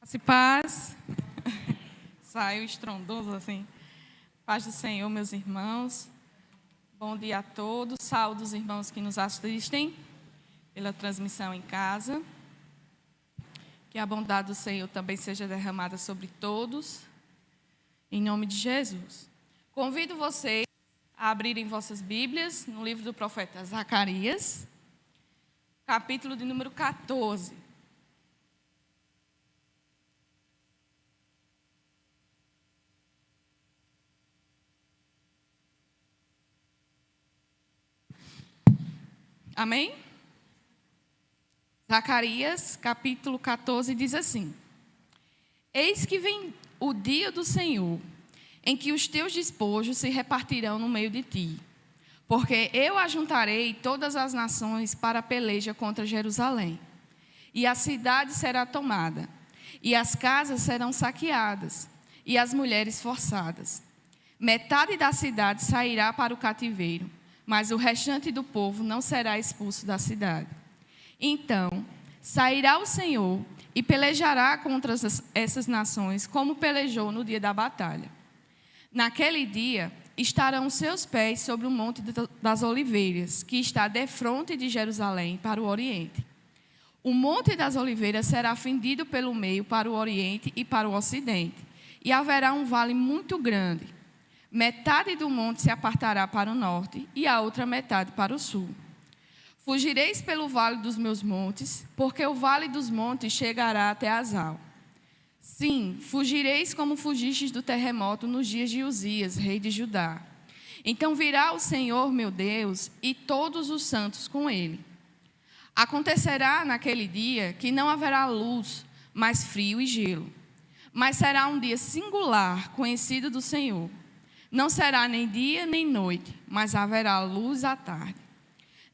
Se paz, saiu estrondoso assim. Paz do Senhor, meus irmãos. Bom dia a todos. Saúdo os irmãos que nos assistem pela transmissão em casa. Que a bondade do Senhor também seja derramada sobre todos. Em nome de Jesus. Convido vocês a abrirem vossas Bíblias no livro do profeta Zacarias, capítulo de número 14. Amém? Zacarias, capítulo 14, diz assim: Eis que vem o dia do Senhor, em que os teus despojos se repartirão no meio de ti. Porque eu ajuntarei todas as nações para a peleja contra Jerusalém. E a cidade será tomada, e as casas serão saqueadas, e as mulheres forçadas. Metade da cidade sairá para o cativeiro, mas o restante do povo não será expulso da cidade. Então, sairá o Senhor e pelejará contra essas nações, como pelejou no dia da batalha. Naquele dia, estarão os seus pés sobre o Monte das Oliveiras, que está defronte de Jerusalém, para o oriente. O Monte das Oliveiras será fendido pelo meio para o oriente e para o ocidente, e haverá um vale muito grande. Metade do monte se apartará para o norte e a outra metade para o sul. Fugireis pelo vale dos meus montes, porque o vale dos montes chegará até Azal. Sim, fugireis como fugistes do terremoto nos dias de Uzias, rei de Judá. Então virá o Senhor, meu Deus, e todos os santos com ele. Acontecerá naquele dia que não haverá luz, mas frio e gelo. Mas será um dia singular, conhecido do Senhor. Não será nem dia nem noite, mas haverá luz à tarde.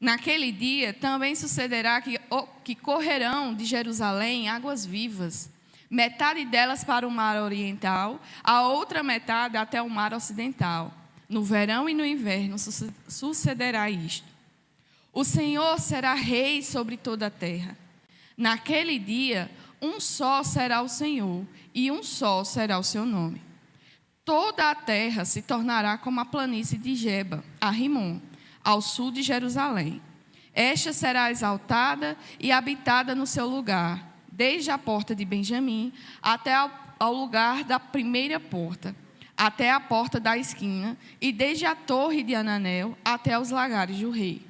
Naquele dia também sucederá que correrão de Jerusalém águas vivas, metade delas para o mar oriental, a outra metade até o mar ocidental. No verão e no inverno sucederá isto. O Senhor será rei sobre toda a terra. Naquele dia, um só será o Senhor, e um só será o seu nome. Toda a terra se tornará como a planície de Geba, a Rimon, ao sul de Jerusalém. Esta será exaltada e habitada no seu lugar, desde a porta de Benjamim até ao lugar da primeira porta, até a porta da esquina, e desde a torre de Ananel até os lagares do rei.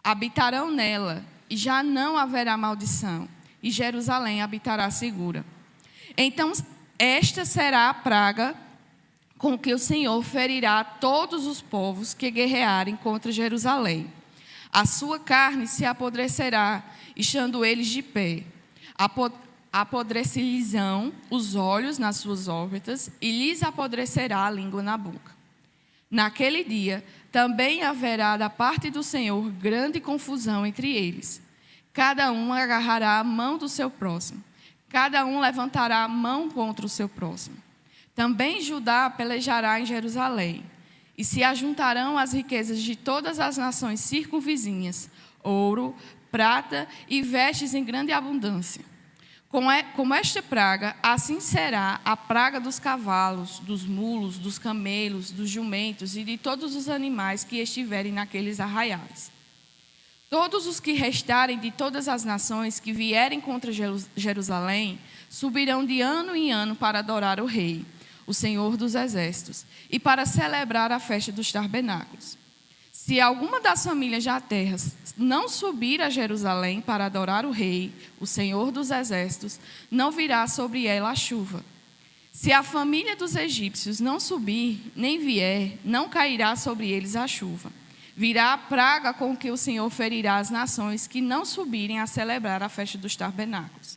Habitarão nela, e já não haverá maldição, e Jerusalém habitará segura. Então, esta será a praga com que o Senhor ferirá todos os povos que guerrearem contra Jerusalém. A sua carne se apodrecerá, estando eles de pé. Apodrecer-lhes-ão os olhos nas suas órbitas, e lhes apodrecerá a língua na boca. Naquele dia, também haverá da parte do Senhor grande confusão entre eles. Cada um agarrará a mão do seu próximo. Cada um levantará a mão contra o seu próximo. Também Judá pelejará em Jerusalém, e se ajuntarão as riquezas de todas as nações circunvizinhas, ouro, prata e vestes em grande abundância. Como esta praga, assim será a praga dos cavalos, dos mulos, dos camelos, dos jumentos e de todos os animais que estiverem naqueles arraiais. Todos os que restarem de todas as nações que vierem contra Jerusalém subirão de ano em ano para adorar o rei, o Senhor dos Exércitos, e para celebrar a festa dos tabernáculos. Se alguma das famílias da terra não subir a Jerusalém para adorar o rei, o Senhor dos Exércitos, não virá sobre ela a chuva. Se a família dos egípcios não subir, nem vier, não cairá sobre eles a chuva. Virá a praga com que o Senhor ferirá as nações que não subirem a celebrar a festa dos tabernáculos.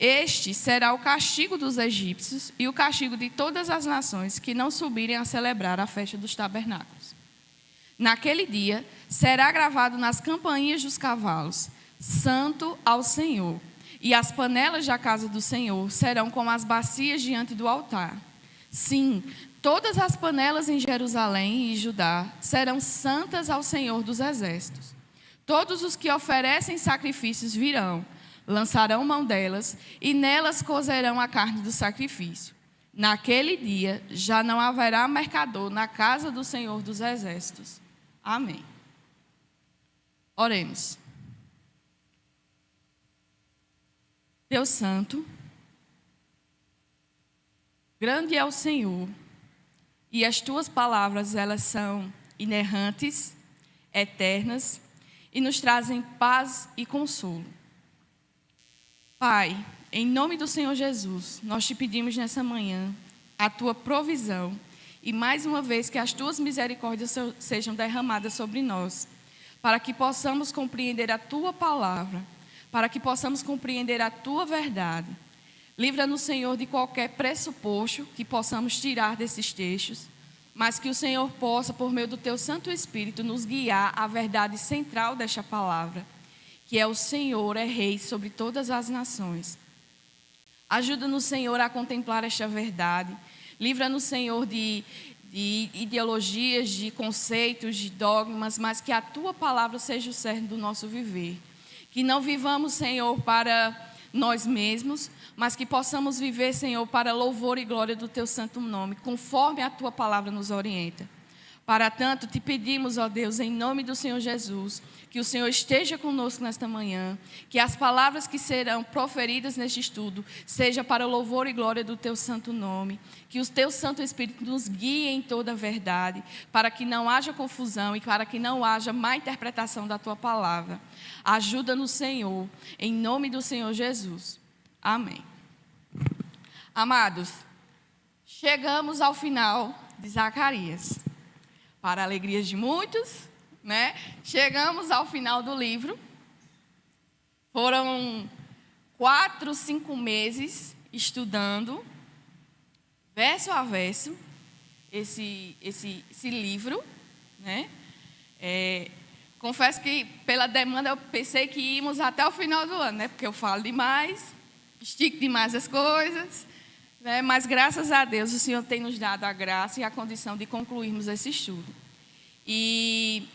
Este será o castigo dos egípcios e o castigo de todas as nações que não subirem a celebrar a festa dos tabernáculos. Naquele dia, será gravado nas campainhas dos cavalos, Santo ao Senhor. E as panelas da casa do Senhor serão como as bacias diante do altar. Sim, todas as panelas em Jerusalém e Judá serão santas ao Senhor dos Exércitos. Todos os que oferecem sacrifícios virão, lançarão mão delas, e nelas cozerão a carne do sacrifício. Naquele dia já não haverá mercador na casa do Senhor dos Exércitos. Amém. Oremos. Deus Santo, grande é o Senhor, e as tuas palavras, elas são inerrantes, eternas, e nos trazem paz e consolo. Pai, em nome do Senhor Jesus, nós te pedimos nessa manhã a tua provisão e mais uma vez que as tuas misericórdias sejam derramadas sobre nós, para que possamos compreender a tua palavra, para que possamos compreender a tua verdade. Livra-nos, Senhor, de qualquer pressuposto que possamos tirar desses textos, mas que o Senhor possa, por meio do teu Santo Espírito, nos guiar à verdade central desta palavra, que é o Senhor é Rei sobre todas as nações. Ajuda-nos, Senhor, a contemplar esta verdade. Livra-nos, Senhor, de ideologias, de conceitos, de dogmas, mas que a tua palavra seja o cerne do nosso viver. Que não vivamos, Senhor, para nós mesmos, mas que possamos viver, Senhor, para louvor e glória do teu santo nome, conforme a tua palavra nos orienta. Para tanto, te pedimos, ó Deus, em nome do Senhor Jesus, que o Senhor esteja conosco nesta manhã, que as palavras que serão proferidas neste estudo seja para o louvor e glória do teu santo nome, que o teu Santo Espírito nos guie em toda a verdade, para que não haja confusão e para que não haja má interpretação da tua palavra. Ajuda-nos, Senhor, em nome do Senhor Jesus. Amém. Amados, chegamos ao final de Zacarias. Para a alegria de muitos, né? Chegamos ao final do livro. Foram 4, 5 meses estudando, verso a verso, esse livro, né? Confesso que pela demanda eu pensei que íamos até o final do ano, né? Porque eu falo demais, estico demais as coisas, né? Mas graças a Deus o Senhor tem nos dado a graça e a condição de concluirmos esse estudo. E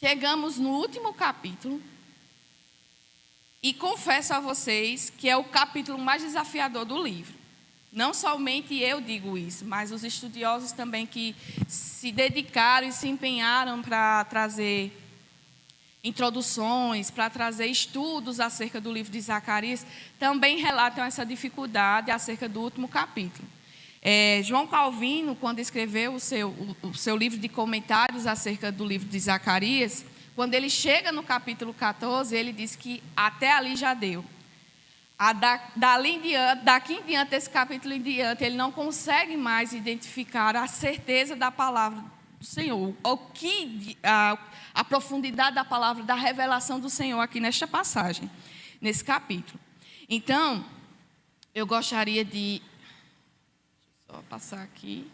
chegamos no último capítulo, e confesso a vocês que é o capítulo mais desafiador do livro. Não somente eu digo isso, mas os estudiosos também que se dedicaram e se empenharam para trazer introduções, para trazer estudos acerca do livro de Zacarias, também relatam essa dificuldade acerca do último capítulo. João Calvino, quando escreveu o seu livro de comentários acerca do livro de Zacarias, quando ele chega no capítulo 14, ele diz que até ali já deu. Daqui em diante, esse capítulo em diante, ele não consegue mais identificar a certeza da palavra do Senhor, a profundidade da palavra, da revelação do Senhor aqui nesta passagem, nesse capítulo. Então, eu gostaria de... Só passar aqui.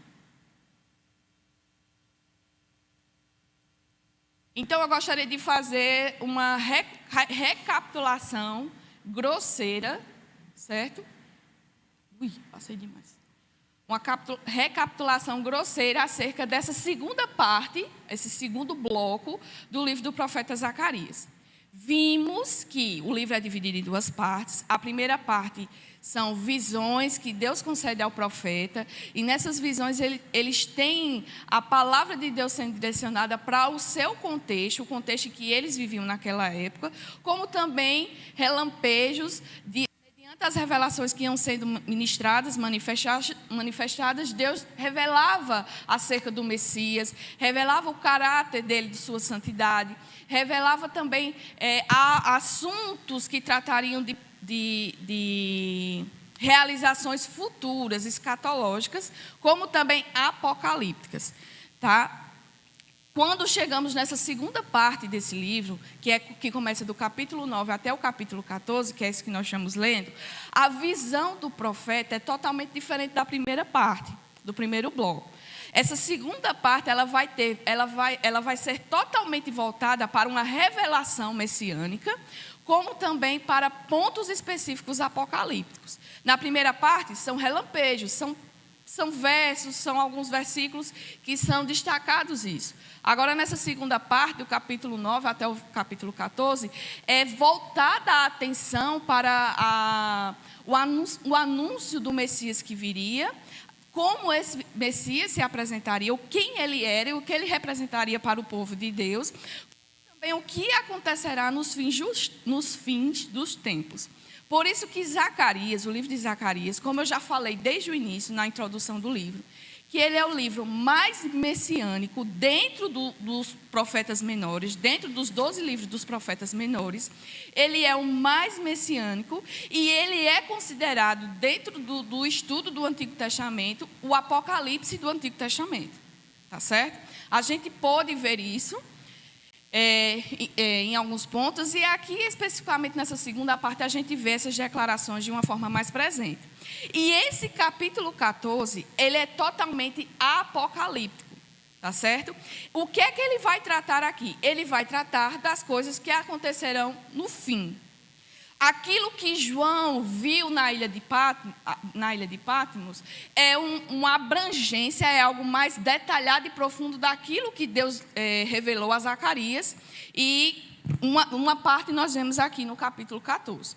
Então, eu gostaria de fazer uma recapitulação grosseira, certo? Passei demais. Uma recapitulação grosseira acerca dessa segunda parte, esse segundo bloco do livro do profeta Zacarias. Vimos que o livro é dividido em 2 partes. A primeira parte são visões que Deus concede ao profeta, e nessas visões eles têm a palavra de Deus sendo direcionada para o seu contexto, o contexto que eles viviam naquela época, como também relampejos mediante as revelações que iam sendo ministradas, manifestadas, Deus revelava acerca do Messias, revelava o caráter dele, de sua santidade, revelava também assuntos que tratariam de realizações futuras, escatológicas, como também apocalípticas, tá? Quando chegamos nessa segunda parte desse livro, que começa do capítulo 9 até o capítulo 14, que é esse que nós estamos lendo, a visão do profeta é totalmente diferente da primeira parte, do primeiro bloco. Essa segunda parte ela vai ser totalmente voltada para uma revelação messiânica, como também para pontos específicos apocalípticos. Na primeira parte, são relampejos, são versos, são alguns versículos que são destacados isso. Agora, nessa segunda parte, do capítulo 9 até o capítulo 14, é voltada a atenção para o anúncio do Messias que viria, como esse Messias se apresentaria, quem ele era e o que ele representaria para o povo de Deus, também o que acontecerá nos fins dos tempos. Por isso que Zacarias, o livro de Zacarias, como eu já falei desde o início, na introdução do livro, que ele é o livro mais messiânico dentro dos profetas menores, dentro dos 12 livros dos profetas menores. Ele é o mais messiânico e ele é considerado, dentro do estudo do Antigo Testamento, o Apocalipse do Antigo Testamento. Tá certo? A gente pode ver isso em alguns pontos, e aqui, especificamente nessa segunda parte, a gente vê essas declarações de uma forma mais presente. E esse capítulo 14, ele é totalmente apocalíptico, tá certo? O que é que ele vai tratar aqui? Ele vai tratar das coisas que acontecerão no fim. Aquilo que João viu na ilha de Patmos é uma abrangência, é algo mais detalhado e profundo daquilo que Deus revelou a Zacarias. E uma parte nós vemos aqui no capítulo 14.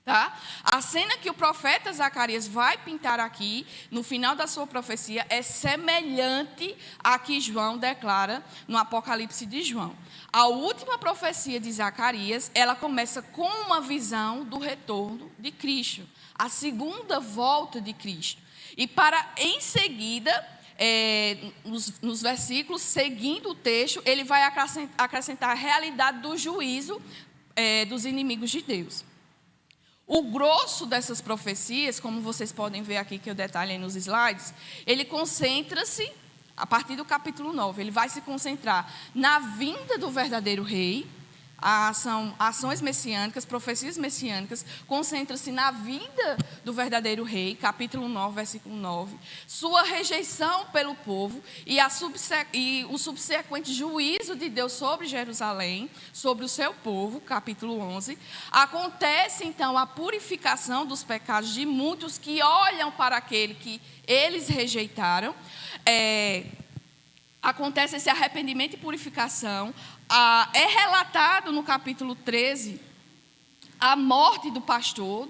Tá? A cena que o profeta Zacarias vai pintar aqui, no final da sua profecia, é semelhante à que João declara no Apocalipse de João. A última profecia de Zacarias, ela começa com uma visão do retorno de Cristo, a segunda volta de Cristo. E em seguida, nos versículos, seguindo o texto, ele vai acrescentar a realidade do juízo dos inimigos de Deus. O grosso dessas profecias, como vocês podem ver aqui que eu detalhei nos slides, ele concentra-se, a partir do capítulo 9, ele vai se concentrar na vinda do verdadeiro rei. São ações messiânicas, profecias messiânicas, concentra-se na vinda do verdadeiro rei, capítulo 9, versículo 9, sua rejeição pelo povo e o subsequente juízo de Deus sobre Jerusalém, sobre o seu povo, capítulo 11. Acontece então a purificação dos pecados de muitos que olham para aquele que eles rejeitaram. Acontece esse arrependimento e purificação. É relatado no capítulo 13 a morte do pastor,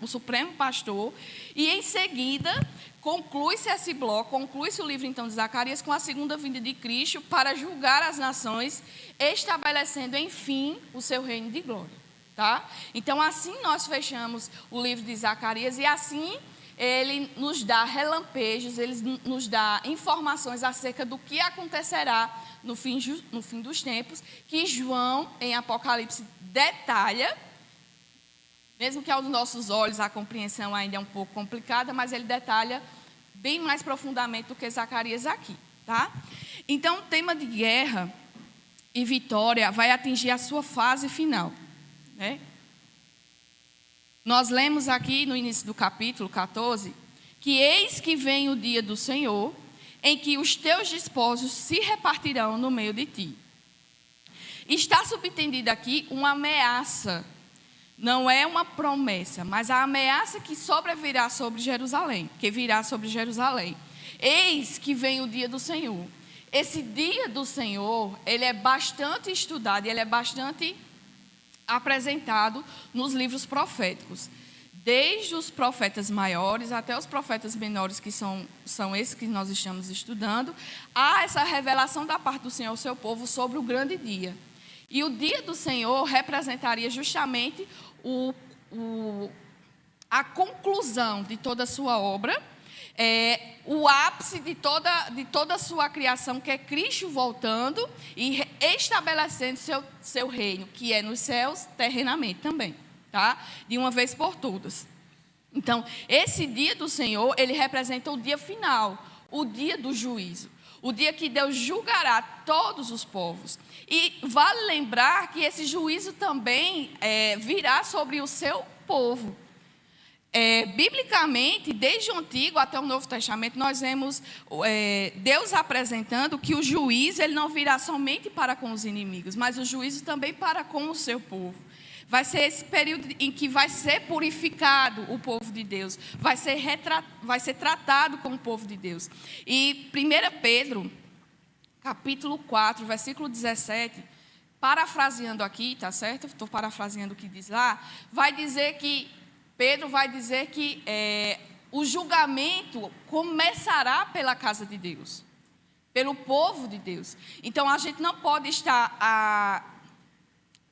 o supremo pastor, e em seguida conclui-se esse bloco, conclui-se o livro então de Zacarias com a segunda vinda de Cristo para julgar as nações, estabelecendo enfim o seu reino de glória. Tá? Então assim nós fechamos o livro de Zacarias e assim ele nos dá relampejos, ele nos dá informações acerca do que acontecerá no fim dos tempos, que João, em Apocalipse, detalha, mesmo que aos nossos olhos a compreensão ainda é um pouco complicada, mas ele detalha bem mais profundamente do que Zacarias aqui. Tá? Então, o tema de guerra e vitória vai atingir a sua fase final. Né? Nós lemos aqui no início do capítulo 14, que eis que vem o dia do Senhor, em que os teus desposos se repartirão no meio de ti. Está subentendida aqui uma ameaça, não é uma promessa, mas a ameaça que sobrevirá sobre Jerusalém, que virá sobre Jerusalém. Eis que vem o dia do Senhor. Esse dia do Senhor, ele é bastante estudado, ele é bastante apresentado nos livros proféticos. Desde os profetas maiores até os profetas menores, que são esses que nós estamos estudando, há essa revelação da parte do Senhor ao seu povo sobre o grande dia. E o dia do Senhor representaria justamente a conclusão de toda a sua obra, o ápice de toda a sua criação, que é Cristo voltando e estabelecendo seu reino, que é nos céus, terrenamente também. Tá? De uma vez por todas. Então, esse dia do Senhor, ele representa o dia final, o dia do juízo, o dia que Deus julgará todos os povos. E vale lembrar que esse juízo também virá sobre o seu povo. Biblicamente, desde o Antigo até o Novo Testamento, nós vemos Deus apresentando que o juízo ele não virá somente para com os inimigos, mas o juízo também para com o seu povo. Vai ser esse período em que vai ser purificado o povo de Deus. Vai ser tratado como o povo de Deus. E 1 Pedro, capítulo 4, versículo 17, parafraseando aqui, tá certo? Estou parafraseando o que diz lá. Pedro vai dizer que o julgamento começará pela casa de Deus, pelo povo de Deus. Então, a gente não pode estar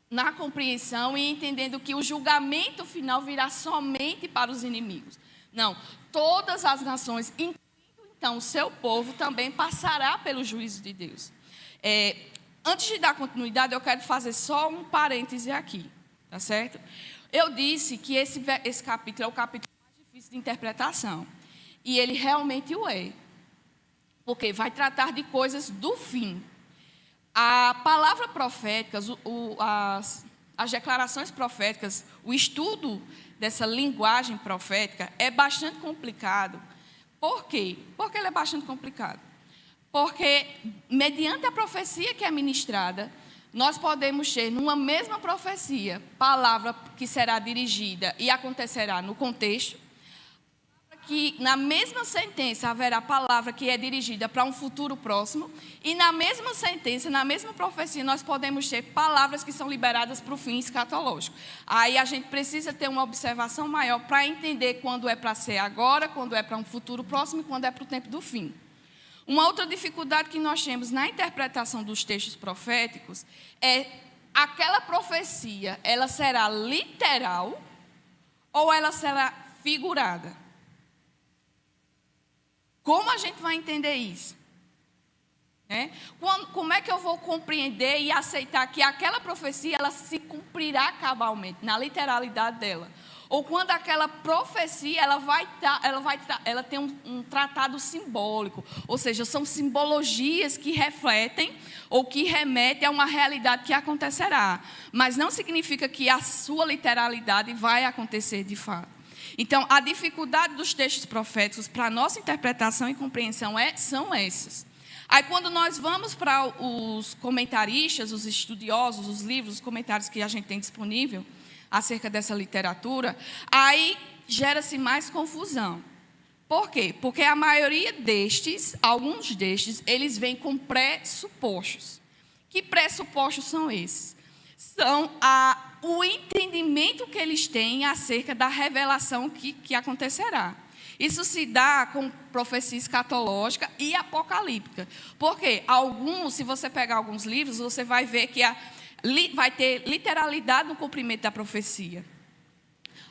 na compreensão e entendendo que o julgamento final virá somente para os inimigos. Não, todas as nações, incluindo então o seu povo, também passará pelo juízo de Deus. Antes de dar continuidade, eu quero fazer só um parêntese aqui, tá certo? Eu disse que esse capítulo é o capítulo mais difícil de interpretação. E ele realmente o é. Porque vai tratar de coisas do fim. A palavra profética, as declarações proféticas, o estudo dessa linguagem profética é bastante complicado. Por quê? Por que ele é bastante complicado? Porque, mediante a profecia que é ministrada, nós podemos ter, numa mesma profecia, palavra que será dirigida e acontecerá no contexto, que na mesma sentença haverá palavra que é dirigida para um futuro próximo, e na mesma sentença, na mesma profecia, nós podemos ter palavras que são liberadas para o fim escatológico. Aí a gente precisa ter uma observação maior para entender quando é para ser agora, quando é para um futuro próximo e quando é para o tempo do fim. Uma outra dificuldade que nós temos na interpretação dos textos proféticos é aquela profecia, ela será literal ou ela será figurada? Como a gente vai entender isso? Como é que eu vou compreender e aceitar que aquela profecia ela se cumprirá cabalmente, na literalidade dela? Ou quando aquela profecia ela tem um tratado simbólico, ou seja, são simbologias que refletem ou que remetem a uma realidade que acontecerá, mas não significa que a sua literalidade vai acontecer de fato. Então, a dificuldade dos textos proféticos para a nossa interpretação e compreensão são essas. Aí, quando nós vamos para os comentaristas, os estudiosos, os livros, os comentários que a gente tem disponível acerca dessa literatura, aí gera-se mais confusão. Por quê? Porque a maioria alguns destes, eles vêm com pressupostos. Que pressupostos são esses? São o entendimento que eles têm acerca da revelação que acontecerá. Isso se dá com profecia escatológica e apocalíptica. Porque se você pegar alguns livros, você vai ver que vai ter literalidade no cumprimento da profecia.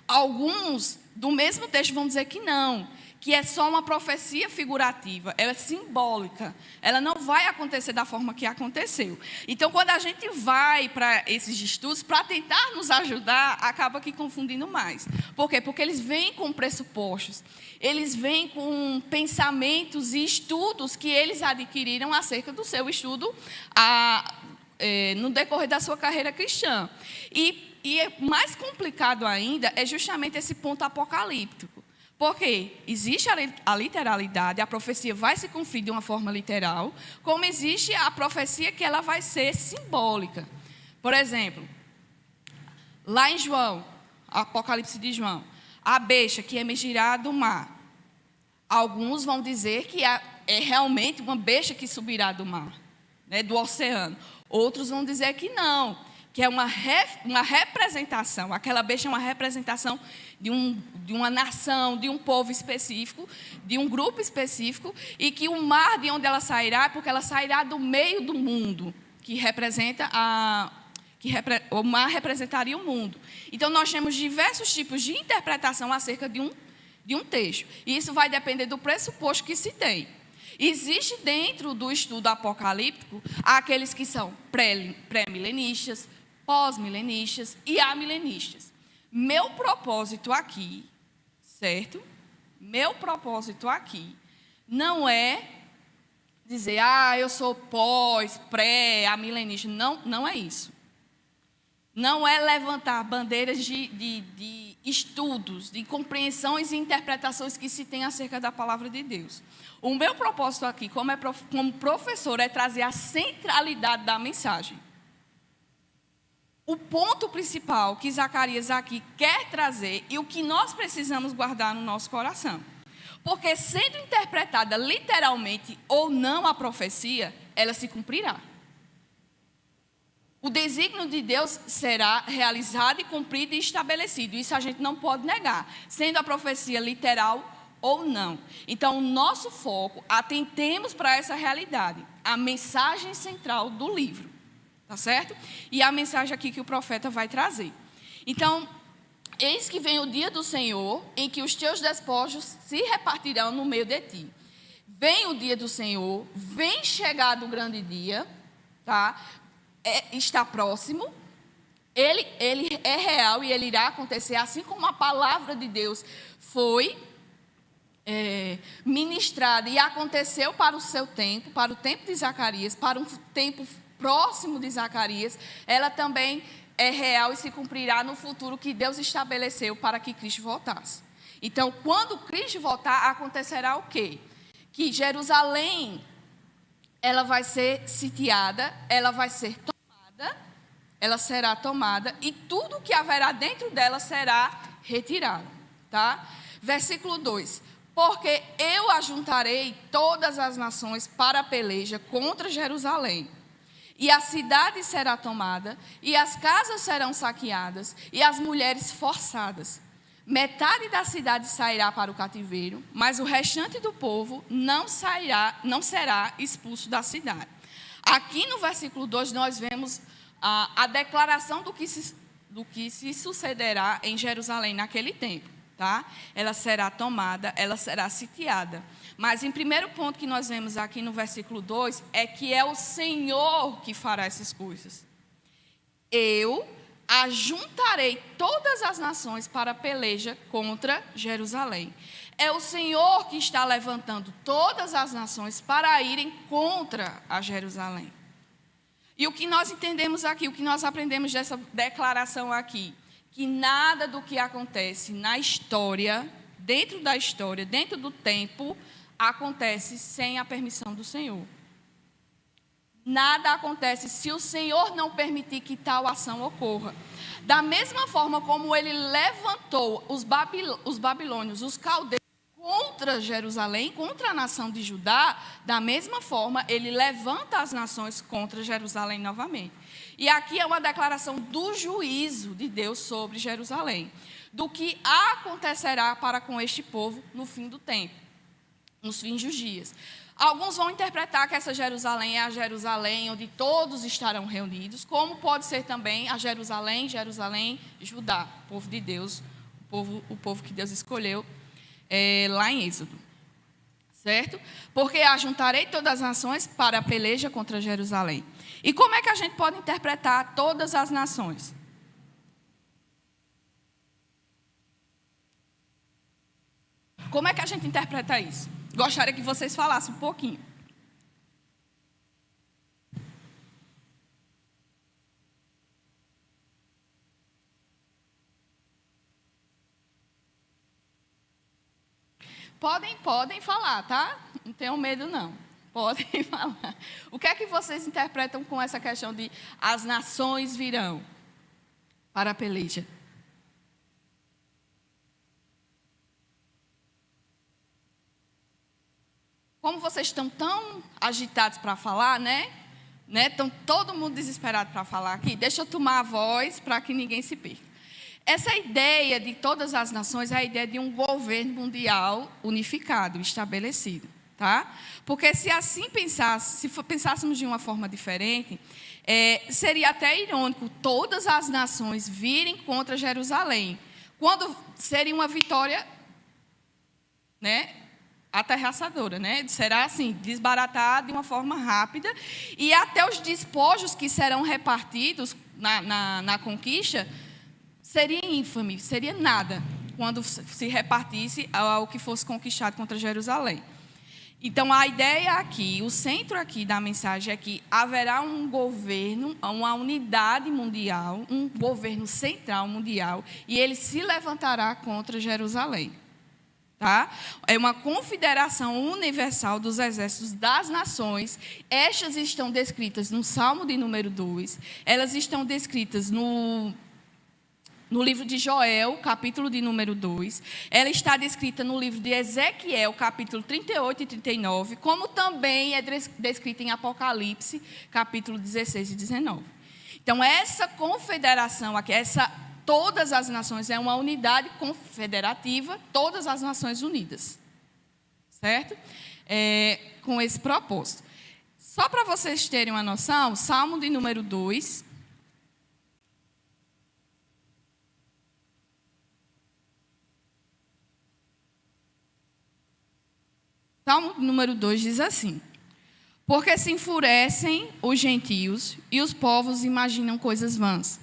Alguns, do mesmo texto, vão dizer que não, que é só uma profecia figurativa, ela é simbólica, ela não vai acontecer da forma que aconteceu. Então, quando a gente vai para esses estudos, para tentar nos ajudar, acaba aqui confundindo mais. Por quê? Porque eles vêm com pressupostos, eles vêm com pensamentos e estudos que eles adquiriram acerca do seu estudo no decorrer da sua carreira cristã. E mais complicado ainda é justamente esse ponto apocalíptico. Porque existe a literalidade, a profecia vai se cumprir de uma forma literal, como existe a profecia que ela vai ser simbólica. Por exemplo, lá em João, Apocalipse de João, a besta que emergirá do mar. Alguns vão dizer que é realmente uma besta que subirá do mar, do oceano. Outros vão dizer que não, que é uma representação. Aquela besta é uma representação de uma nação, de um povo específico, de um grupo específico, e que o mar de onde ela sairá, porque ela sairá do meio do mundo, o mar representaria o mundo. Então, nós temos diversos tipos de interpretação acerca de um texto. E isso vai depender do pressuposto que se tem. Existe dentro do estudo apocalíptico aqueles que são pré-milenistas, pós-milenistas e amilenistas. Meu propósito aqui, certo? Meu propósito aqui não é dizer, eu sou pós, pré, amilenista. Não, não é isso. Não é levantar bandeiras de estudos, de compreensões e interpretações que se tem acerca da palavra de Deus. O meu propósito aqui, como professor, é trazer a centralidade da mensagem. o ponto principal que Zacarias aqui quer trazer e o que nós precisamos guardar no nosso coração. Porque sendo interpretada literalmente ou não a profecia, ela se cumprirá. O desígnio de Deus será realizado e cumprido e estabelecido. Isso a gente não pode negar, sendo a profecia literal ou não. Então, o nosso foco, atentemos para essa realidade, a mensagem central do livro, tá certo? E a mensagem aqui que o profeta vai trazer. Então, eis que vem o dia do Senhor, em que os teus despojos se repartirão no meio de ti. Vem o dia do Senhor, vem chegado o grande dia, tá? Está próximo, ele é real e ele irá acontecer, assim como a palavra de Deus foi ministrada e aconteceu para o seu tempo, para o tempo de Zacarias, para um tempo próximo de Zacarias, ela também é real e se cumprirá no futuro que Deus estabeleceu para que Cristo voltasse. Então, quando Cristo voltar, acontecerá o quê? Que Jerusalém, ela vai ser sitiada, ela vai ser tomada, ela será tomada e tudo que haverá dentro dela será retirado, tá? Versículo 2: porque eu ajuntarei todas as nações para a peleja contra Jerusalém, e a cidade será tomada, e as casas serão saqueadas, e as mulheres forçadas. Metade da cidade sairá para o cativeiro, mas o restante do povo não será expulso da cidade. Aqui no versículo 2 nós vemos a declaração do que se sucederá em Jerusalém naquele tempo, tá? Ela será tomada, ela será sitiada. Mas em primeiro ponto que nós vemos aqui no versículo 2 é que é o Senhor que fará essas coisas. Eu ajuntarei todas as nações para a peleja contra Jerusalém. É o Senhor que está levantando todas as nações para irem contra a Jerusalém. E o que nós entendemos aqui, o que nós aprendemos dessa declaração aqui, que nada do que acontece na história, dentro do tempo, acontece sem a permissão do Senhor. Nada acontece se o Senhor não permitir que tal ação ocorra. Da mesma forma como ele levantou os babilônios, os caldeus, contra Jerusalém, contra a nação de Judá, da mesma forma ele levanta as nações contra Jerusalém novamente. E aqui é uma declaração do juízo de Deus sobre Jerusalém, do que acontecerá para com este povo no fim do tempo, nos fins dos dias. Alguns vão interpretar que essa Jerusalém é a Jerusalém onde todos estarão reunidos, como pode ser também a Jerusalém, Judá, o povo de Deus, o povo que Deus escolheu lá em Êxodo, certo? Porque ajuntarei todas as nações para a peleja contra Jerusalém. E como é que a gente pode interpretar todas as nações? Como é que a gente interpreta isso? Gostaria que vocês falassem um pouquinho. Podem falar, tá? Não tenham medo, não. Podem falar. O que é que vocês interpretam com essa questão de as nações virão para a peleja? Como vocês estão tão agitados para falar, né? Estão todo mundo desesperado para falar aqui. Deixa eu tomar a voz para que ninguém se perca. Essa ideia de todas as nações é a ideia de um governo mundial unificado, estabelecido, tá? Porque se assim pensássemos de uma forma diferente, seria até irônico todas as nações virem contra Jerusalém, quando seria uma vitória, né? Aterraçadora, né? Será assim, desbaratada de uma forma rápida, e até os despojos que serão repartidos na conquista seria ínfame, seria nada, quando se repartisse ao que fosse conquistado contra Jerusalém. Então, a ideia aqui, o centro aqui da mensagem é que haverá um governo, uma unidade mundial, um governo central mundial, e ele se levantará contra Jerusalém. Tá? É uma confederação universal dos exércitos das nações. Estas estão descritas no Salmo de número 2. Elas estão descritas no livro de Joel, capítulo de número 2. Ela está descrita no livro de Ezequiel, capítulo 38 e 39, como também é descrita em Apocalipse, capítulo 16 e 19. Então, essa confederação aqui, todas as nações, é uma unidade confederativa, todas as nações unidas. Certo? Com esse propósito. Só para vocês terem uma noção, Salmo de número 2. Salmo número 2 diz assim: porque se enfurecem os gentios e os povos imaginam coisas vãs.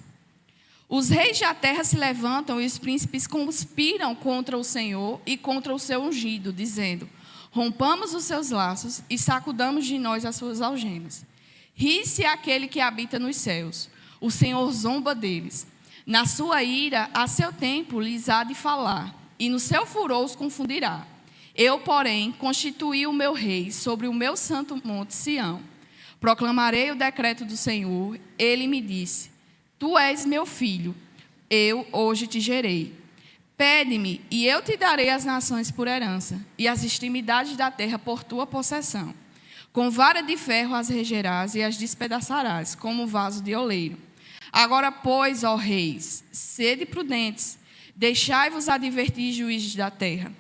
Os reis da terra se levantam e os príncipes conspiram contra o Senhor e contra o seu ungido, dizendo: rompamos os seus laços e sacudamos de nós as suas algemas. Ri-se aquele que habita nos céus, o Senhor zomba deles. Na sua ira, a seu tempo lhes há de falar, e no seu furor os confundirá. Eu, porém, constituí o meu rei sobre o meu santo monte Sião. Proclamarei o decreto do Senhor. Ele me disse: tu és meu filho, eu hoje te gerei. Pede-me, e eu te darei as nações por herança, e as extremidades da terra por tua possessão. Com vara de ferro as regerás e as despedaçarás, como um vaso de oleiro. Agora, pois, ó reis, sede prudentes, deixai-vos advertir juízes da terra.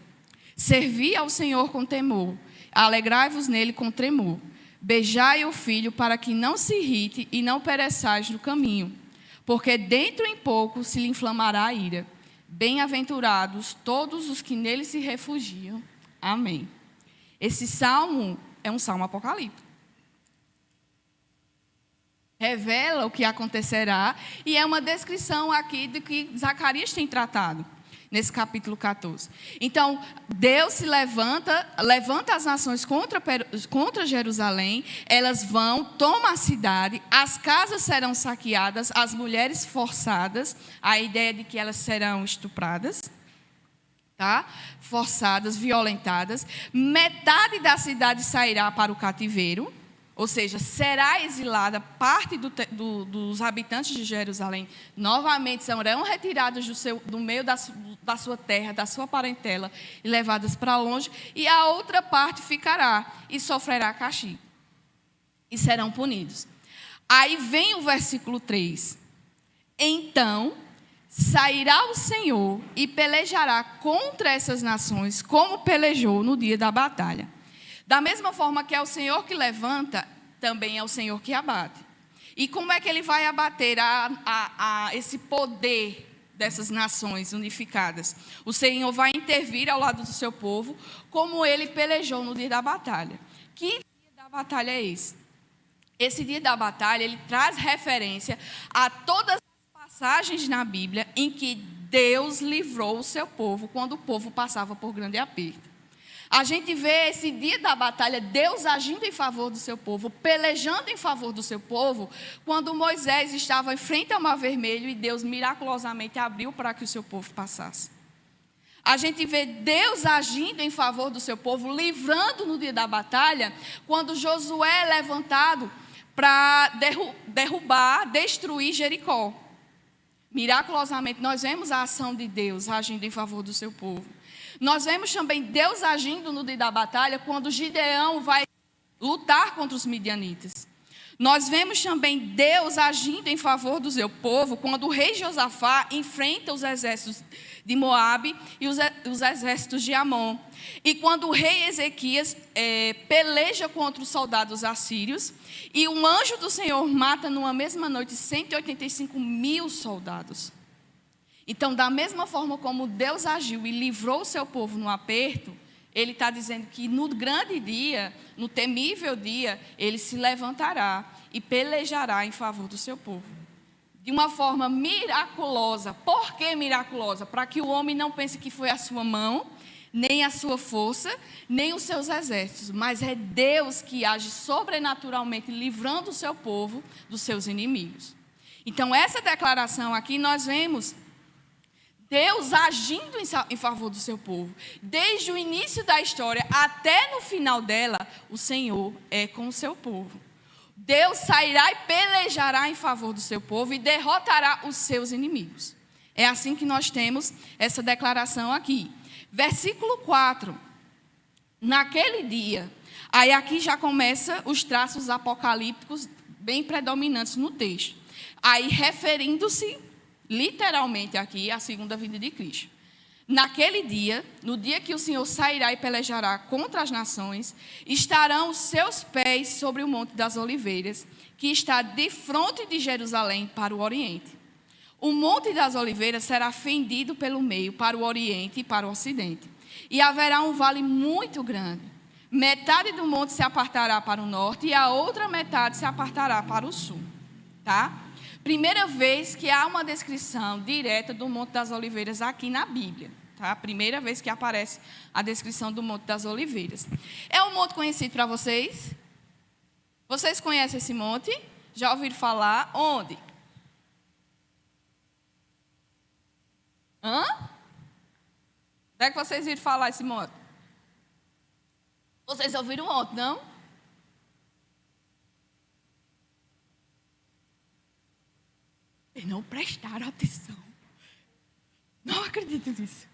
Servi ao Senhor com temor, alegrai-vos nele com tremor. Beijai o filho para que não se irrite e não pereçais no caminho, porque dentro em pouco se lhe inflamará a ira. Bem-aventurados todos os que nele se refugiam. Amém. Esse salmo é um salmo apocalíptico. Revela o que acontecerá e é uma descrição aqui do que Zacarias tem tratado nesse capítulo 14. Então, Deus se levanta as nações contra Jerusalém, elas vão, tomam a cidade, as casas serão saqueadas, as mulheres forçadas, a ideia de que elas serão estupradas, tá? Forçadas, violentadas, metade da cidade sairá para o cativeiro, ou seja, será exilada parte dos habitantes de Jerusalém, novamente serão retirados do meio da sua terra, da sua parentela, e levadas para longe, e a outra parte ficará e sofrerá castigo, e serão punidos. Aí vem o versículo 3. Então sairá o Senhor e pelejará contra essas nações, como pelejou no dia da batalha. Da mesma forma que é o Senhor que levanta, também é o Senhor que abate. E como é que ele vai abater esse poder dessas nações unificadas? O Senhor vai intervir ao lado do seu povo, como ele pelejou no dia da batalha. Que dia da batalha é esse? Esse dia da batalha, ele traz referência a todas as passagens na Bíblia em que Deus livrou o seu povo quando o povo passava por grande aperto. A gente vê esse dia da batalha, Deus agindo em favor do seu povo, pelejando em favor do seu povo, quando Moisés estava em frente ao Mar Vermelho e Deus miraculosamente abriu para que o seu povo passasse. A gente vê Deus agindo em favor do seu povo, livrando no dia da batalha, quando Josué é levantado para derrubar, destruir Jericó. Miraculosamente, nós vemos a ação de Deus agindo em favor do seu povo. Nós vemos também Deus agindo no dia da batalha, quando Gideão vai lutar contra os midianitas. Nós vemos também Deus agindo em favor do seu povo, quando o rei Josafá enfrenta os exércitos de Moabe e os exércitos de Amon. E quando o rei Ezequias peleja contra os soldados assírios, e um anjo do Senhor mata numa mesma noite 185 mil soldados. Então, da mesma forma como Deus agiu e livrou o seu povo no aperto, Ele está dizendo que no grande dia, no temível dia, Ele se levantará e pelejará em favor do seu povo. De uma forma miraculosa. Por que miraculosa? Para que o homem não pense que foi a sua mão, nem a sua força, nem os seus exércitos, mas é Deus que age sobrenaturalmente, livrando o seu povo dos seus inimigos. Então, essa declaração aqui nós vemos Deus agindo em favor do seu povo. Desde o início da história até no final dela, o Senhor é com o seu povo. Deus sairá e pelejará em favor do seu povo e derrotará os seus inimigos. É assim que nós temos essa declaração aqui. Versículo 4. Naquele dia, aí aqui já começa os traços apocalípticos bem predominantes no texto. Aí referindo-se literalmente aqui à segunda vinda de Cristo. Naquele dia, no dia que o Senhor sairá e pelejará contra as nações, estarão os seus pés sobre o Monte das Oliveiras, que está de frente de Jerusalém para o Oriente. O Monte das Oliveiras será fendido pelo meio para o Oriente e para o Ocidente. E haverá um vale muito grande. Metade do monte se apartará para o norte e a outra metade se apartará para o sul. Tá? Primeira vez que há uma descrição direta do Monte das Oliveiras aqui na Bíblia. Tá? Primeira vez que aparece a descrição do Monte das Oliveiras. É um monte conhecido para vocês? Vocês conhecem esse monte? Já ouviram falar? Onde? Hã? Onde é que vocês viram falar esse monte? Vocês ouviram ontem, não? E não prestaram atenção. Não acredito nisso.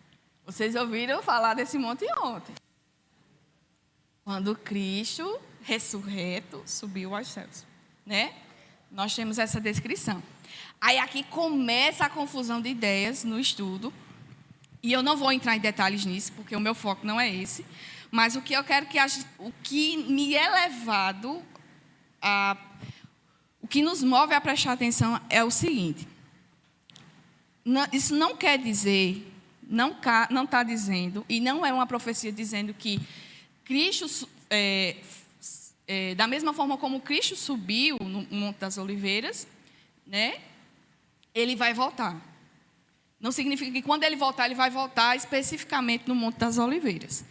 Vocês ouviram falar desse monte ontem. Quando Cristo, ressurreto, subiu aos céus. Né? Nós temos essa descrição. Aí aqui começa a confusão de ideias no estudo. E eu não vou entrar em detalhes nisso, porque o meu foco não é esse. Mas o que eu quero o que me é levado o que nos move a prestar atenção é o seguinte. Isso não quer dizer, não está dizendo, e não é uma profecia dizendo que Cristo, da mesma forma como Cristo subiu no Monte das Oliveiras, né, ele vai voltar. Não significa que quando ele vai voltar especificamente no Monte das Oliveiras.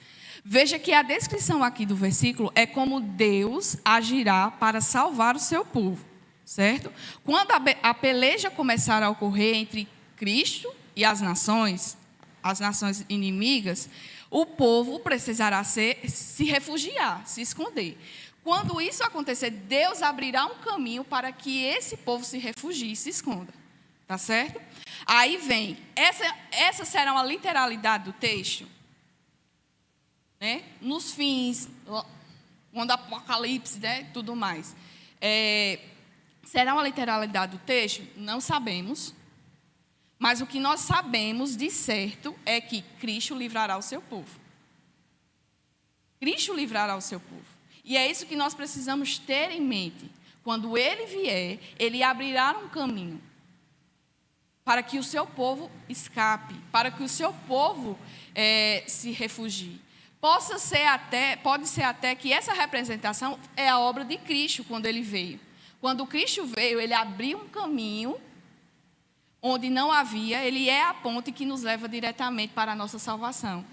Veja que a descrição aqui do versículo é como Deus agirá para salvar o seu povo, certo? Quando a peleja começar a ocorrer entre Cristo e as nações inimigas, o povo precisará se refugiar, se esconder. Quando isso acontecer, Deus abrirá um caminho para que esse povo se refugie e se esconda. Tá certo? Aí vem, essa será uma literalidade do texto, né? Nos fins, quando Apocalipse, né? Tudo mais. Será uma literalidade do texto? Não sabemos. Mas o que nós sabemos de certo é que Cristo livrará o seu povo. Cristo livrará o seu povo. E é isso que nós precisamos ter em mente. Quando Ele vier, Ele abrirá um caminho para que o seu povo escape, para que o seu povo se refugie. Pode ser até que essa representação é a obra de Cristo quando Ele veio. Quando Cristo veio, Ele abriu um caminho onde não havia, Ele é a ponte que nos leva diretamente para a nossa salvação.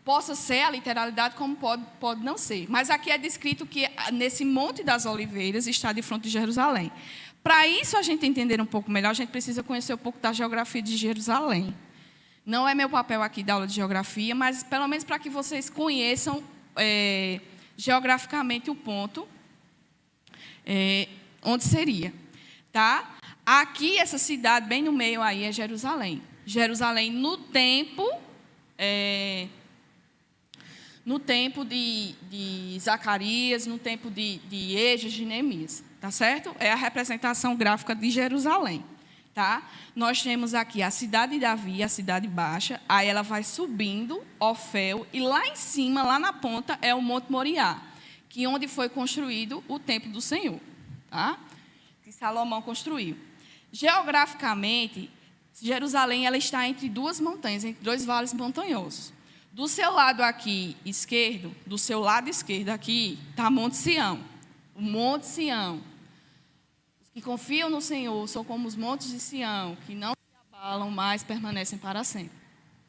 Possa ser a literalidade como pode não ser. Mas aqui é descrito que nesse Monte das Oliveiras está de frente de Jerusalém. Para isso a gente entender um pouco melhor, a gente precisa conhecer um pouco da geografia de Jerusalém. Não é meu papel aqui da aula de geografia, mas pelo menos para que vocês conheçam geograficamente o ponto onde seria. Tá? Aqui, essa cidade, bem no meio aí, é Jerusalém. Jerusalém no tempo de Zacarias, no tempo de Esdras, de Neemias, tá certo? É a representação gráfica de Jerusalém, tá? Nós temos aqui a cidade de Davi, a cidade baixa, aí ela vai subindo, Ofel, e lá em cima, lá na ponta, é o Monte Moriá, que onde foi construído o templo do Senhor, tá? Que Salomão construiu. Geograficamente, Jerusalém ela está entre duas montanhas, entre dois vales montanhosos. Do seu lado aqui esquerdo, do seu lado esquerdo aqui, está Monte Sião. O Monte Sião. Os que confiam no Senhor são como os montes de Sião, que não se abalam, mas permanecem para sempre.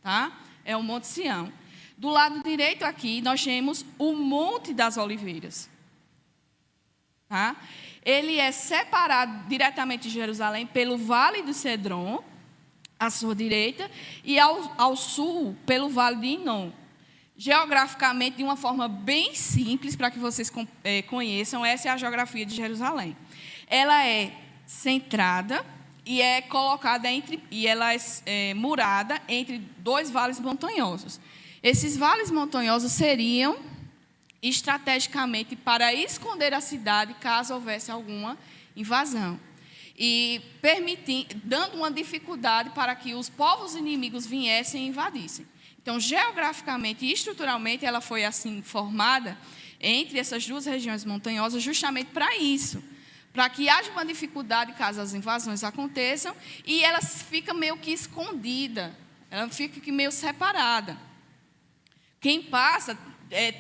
Tá? É o Monte Sião. Do lado direito aqui, nós temos o Monte das Oliveiras. tá? Ele é separado diretamente de Jerusalém pelo Vale do Cedron, à sua direita, e ao sul pelo Vale de Inom. Geograficamente, de uma forma bem simples, para que vocês conheçam, essa é a geografia de Jerusalém. Ela é centrada e é colocada ela é murada entre dois vales montanhosos. Esses vales montanhosos seriam estrategicamente para esconder a cidade caso houvesse alguma invasão e dando uma dificuldade para que os povos inimigos viessem e invadissem. Então, geograficamente e estruturalmente, ela foi assim formada entre essas duas regiões montanhosas justamente para isso, para que haja uma dificuldade caso as invasões aconteçam e ela fica meio que escondida, ela fica meio separada. Quem passa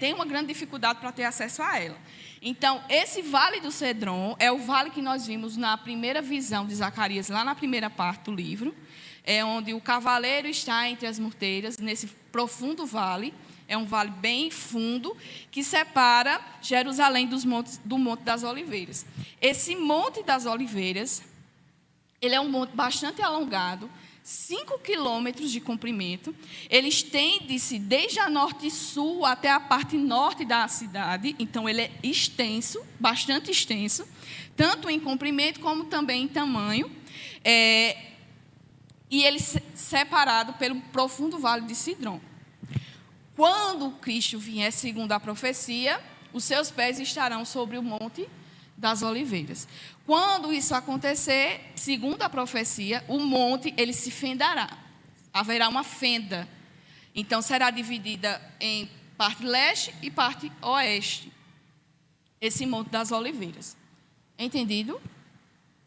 tem uma grande dificuldade para ter acesso a ela. Então, esse Vale do Cedron é o vale que nós vimos na primeira visão de Zacarias, lá na primeira parte do livro, é onde o cavaleiro está entre as morteiras, nesse profundo vale. É um vale bem fundo, que separa Jerusalém do Monte das Oliveiras. Esse Monte das Oliveiras, ele é um monte bastante alongado, 5 quilômetros de comprimento. Ele estende-se desde a norte e sul até a parte norte da cidade. Então, ele é extenso, bastante extenso, tanto em comprimento como também em tamanho. E ele é separado pelo profundo vale de Cedron. Quando Cristo vier, segundo a profecia, os seus pés estarão sobre o Monte das Oliveiras. Quando isso acontecer, segundo a profecia, o monte ele se fendará. Haverá uma fenda. Então, será dividida em parte leste e parte oeste. Esse Monte das Oliveiras. Entendido?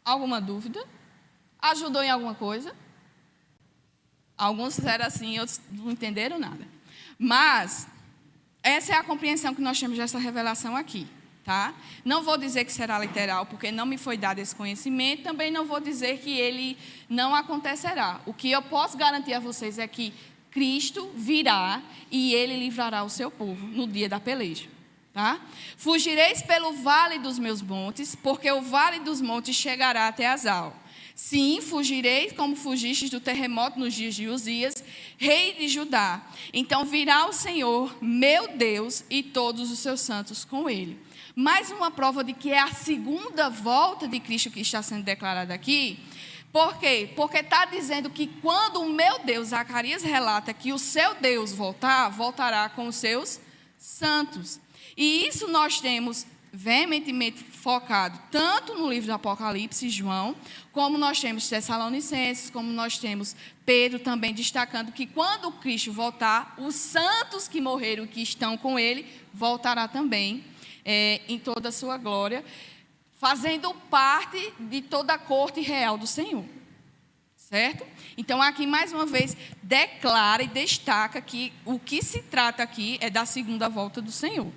Alguma dúvida? Ajudou em alguma coisa? Alguns fizeram assim, outros não entenderam nada. Mas, essa é a compreensão que nós temos dessa revelação aqui. Tá? Não vou dizer que será literal, porque não me foi dado esse conhecimento. Também não vou dizer que ele não acontecerá. O que eu posso garantir a vocês é que Cristo virá e ele livrará o seu povo no dia da peleja. Tá? Fugireis pelo vale dos meus montes, porque o vale dos montes chegará até Azal. Sim, fugireis como fugistes do terremoto nos dias de Uzias, rei de Judá. Então virá o Senhor, meu Deus, e todos os seus santos com ele. Mais uma prova de que é a segunda volta de Cristo que está sendo declarada aqui. Por quê? Porque está dizendo que quando o meu Deus, Zacarias relata que o seu Deus voltará com os seus santos. E isso nós temos veementemente focado tanto no livro do Apocalipse, João, como nós temos Tessalonicenses, como nós temos Pedro também destacando que quando Cristo voltar, os santos que morreram e que estão com ele, voltará também em toda a sua glória, fazendo parte de toda a corte real do Senhor. Certo? Então, aqui, mais uma vez, declara e destaca que o que se trata aqui é da segunda volta do Senhor.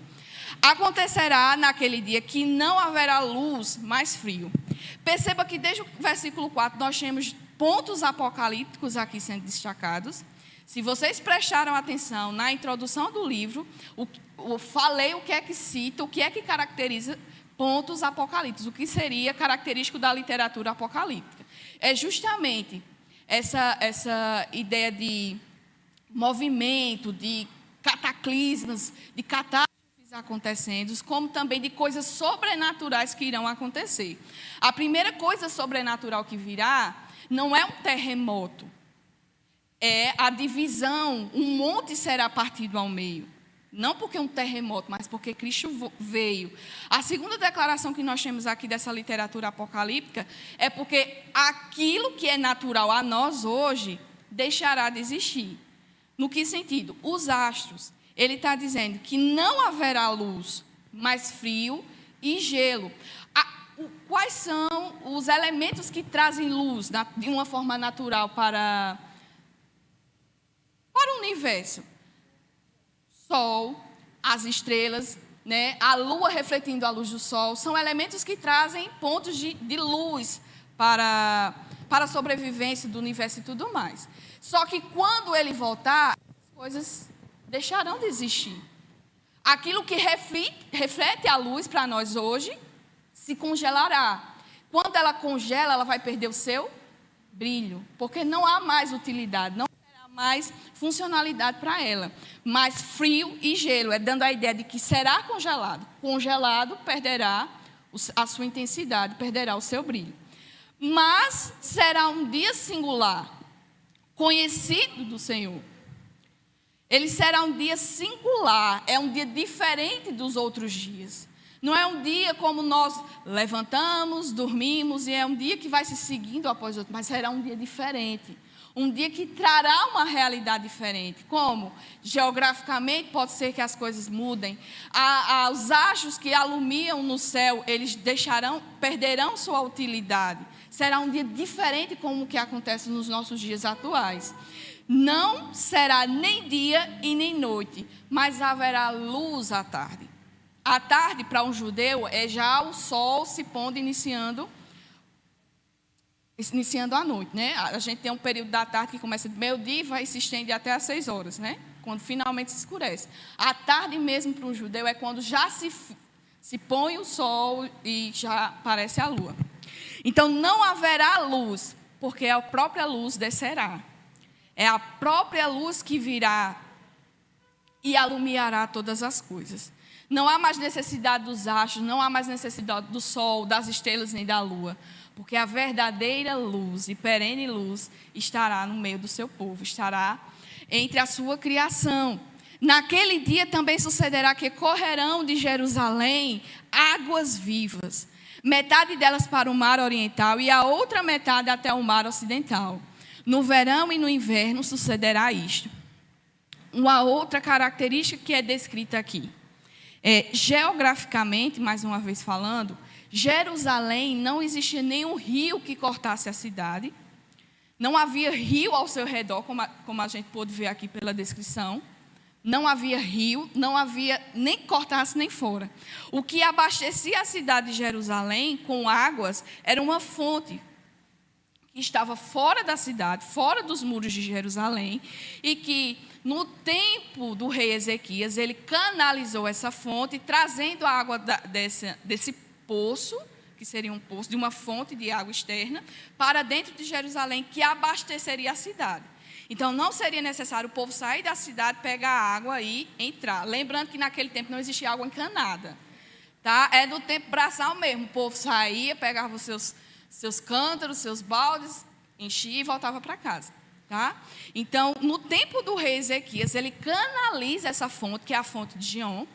Acontecerá naquele dia que não haverá luz mais frio. Perceba que desde o versículo 4 nós temos pontos apocalípticos aqui sendo destacados. Se vocês prestaram atenção na introdução do livro, eu falei o que é que cita, o que é que caracteriza pontos apocalípticos, o que seria característico da literatura apocalíptica. É justamente essa ideia de movimento, de cataclismos, de catástrofes acontecendo, como também de coisas sobrenaturais que irão acontecer. A primeira coisa sobrenatural que virá não é um terremoto, é a divisão, um monte será partido ao meio. Não porque um terremoto, mas porque Cristo veio. A segunda declaração que nós temos aqui dessa literatura apocalíptica é porque aquilo que é natural a nós hoje deixará de existir. No que sentido? Os astros. Ele está dizendo que não haverá luz, mas frio e gelo. Quais são os elementos que trazem luz de uma forma natural para o universo? Sol, as estrelas, né? A lua refletindo a luz do sol, são elementos que trazem pontos de luz para a sobrevivência do universo e tudo mais. Só que quando ele voltar, as coisas deixarão de existir. Aquilo que reflete a luz para nós hoje se congelará. Quando ela congela, ela vai perder o seu brilho, porque não há mais utilidade, não terá mais funcionalidade para ela. Mas frio e gelo, dando a ideia de que será congelado. Congelado perderá a sua intensidade, perderá o seu brilho. Mas será um dia singular, conhecido do Senhor. Ele será um dia singular, é um dia diferente dos outros dias. Não é um dia como nós levantamos, dormimos, e é um dia que vai se seguindo após o outro, mas será um dia diferente. Um dia que trará uma realidade diferente. Como? Geograficamente, pode ser que as coisas mudem. Os astros que alumiam no céu, eles perderão sua utilidade. Será um dia diferente como o que acontece nos nossos dias atuais. Não será nem dia e nem noite, mas haverá luz à tarde. À tarde, para um judeu, é já o sol se pondo, iniciando a noite, né? A gente tem um período da tarde que começa de meio-dia e vai se estende até às 6 horas, né? Quando finalmente se escurece. A tarde mesmo para o judeu é quando já se põe o sol e já aparece a lua. Então não haverá luz, porque a própria luz descerá. É a própria luz que virá e alumiará todas as coisas. Não há mais necessidade dos astros, não há mais necessidade do sol, das estrelas nem da lua, porque a verdadeira luz e perene luz estará no meio do seu povo, estará entre a sua criação. Naquele dia também sucederá que correrão de Jerusalém águas vivas, metade delas para o mar oriental e a outra metade até o mar ocidental. No verão e no inverno sucederá isto. Uma outra característica que é descrita aqui. Geograficamente, mais uma vez falando, Jerusalém não existia nenhum rio que cortasse a cidade. Não havia rio ao seu redor, como a gente pôde ver aqui pela descrição. Não havia rio, não havia nem que cortasse nem fora. O que abastecia a cidade de Jerusalém com águas era uma fonte que estava fora da cidade, fora dos muros de Jerusalém, e que no tempo do rei Ezequias, ele canalizou essa fonte, trazendo a água desse poço, que seria um poço, de uma fonte de água externa, para dentro de Jerusalém, que abasteceria a cidade. Então, não seria necessário o povo sair da cidade, pegar a água e entrar. Lembrando que naquele tempo não existia água encanada. Tá? É do tempo braçal mesmo. O povo saía, pegava os seus cântaros, seus baldes, enchia e voltava para casa. Tá? Então, no tempo do rei Ezequias, ele canaliza essa fonte, que é a fonte de Gion.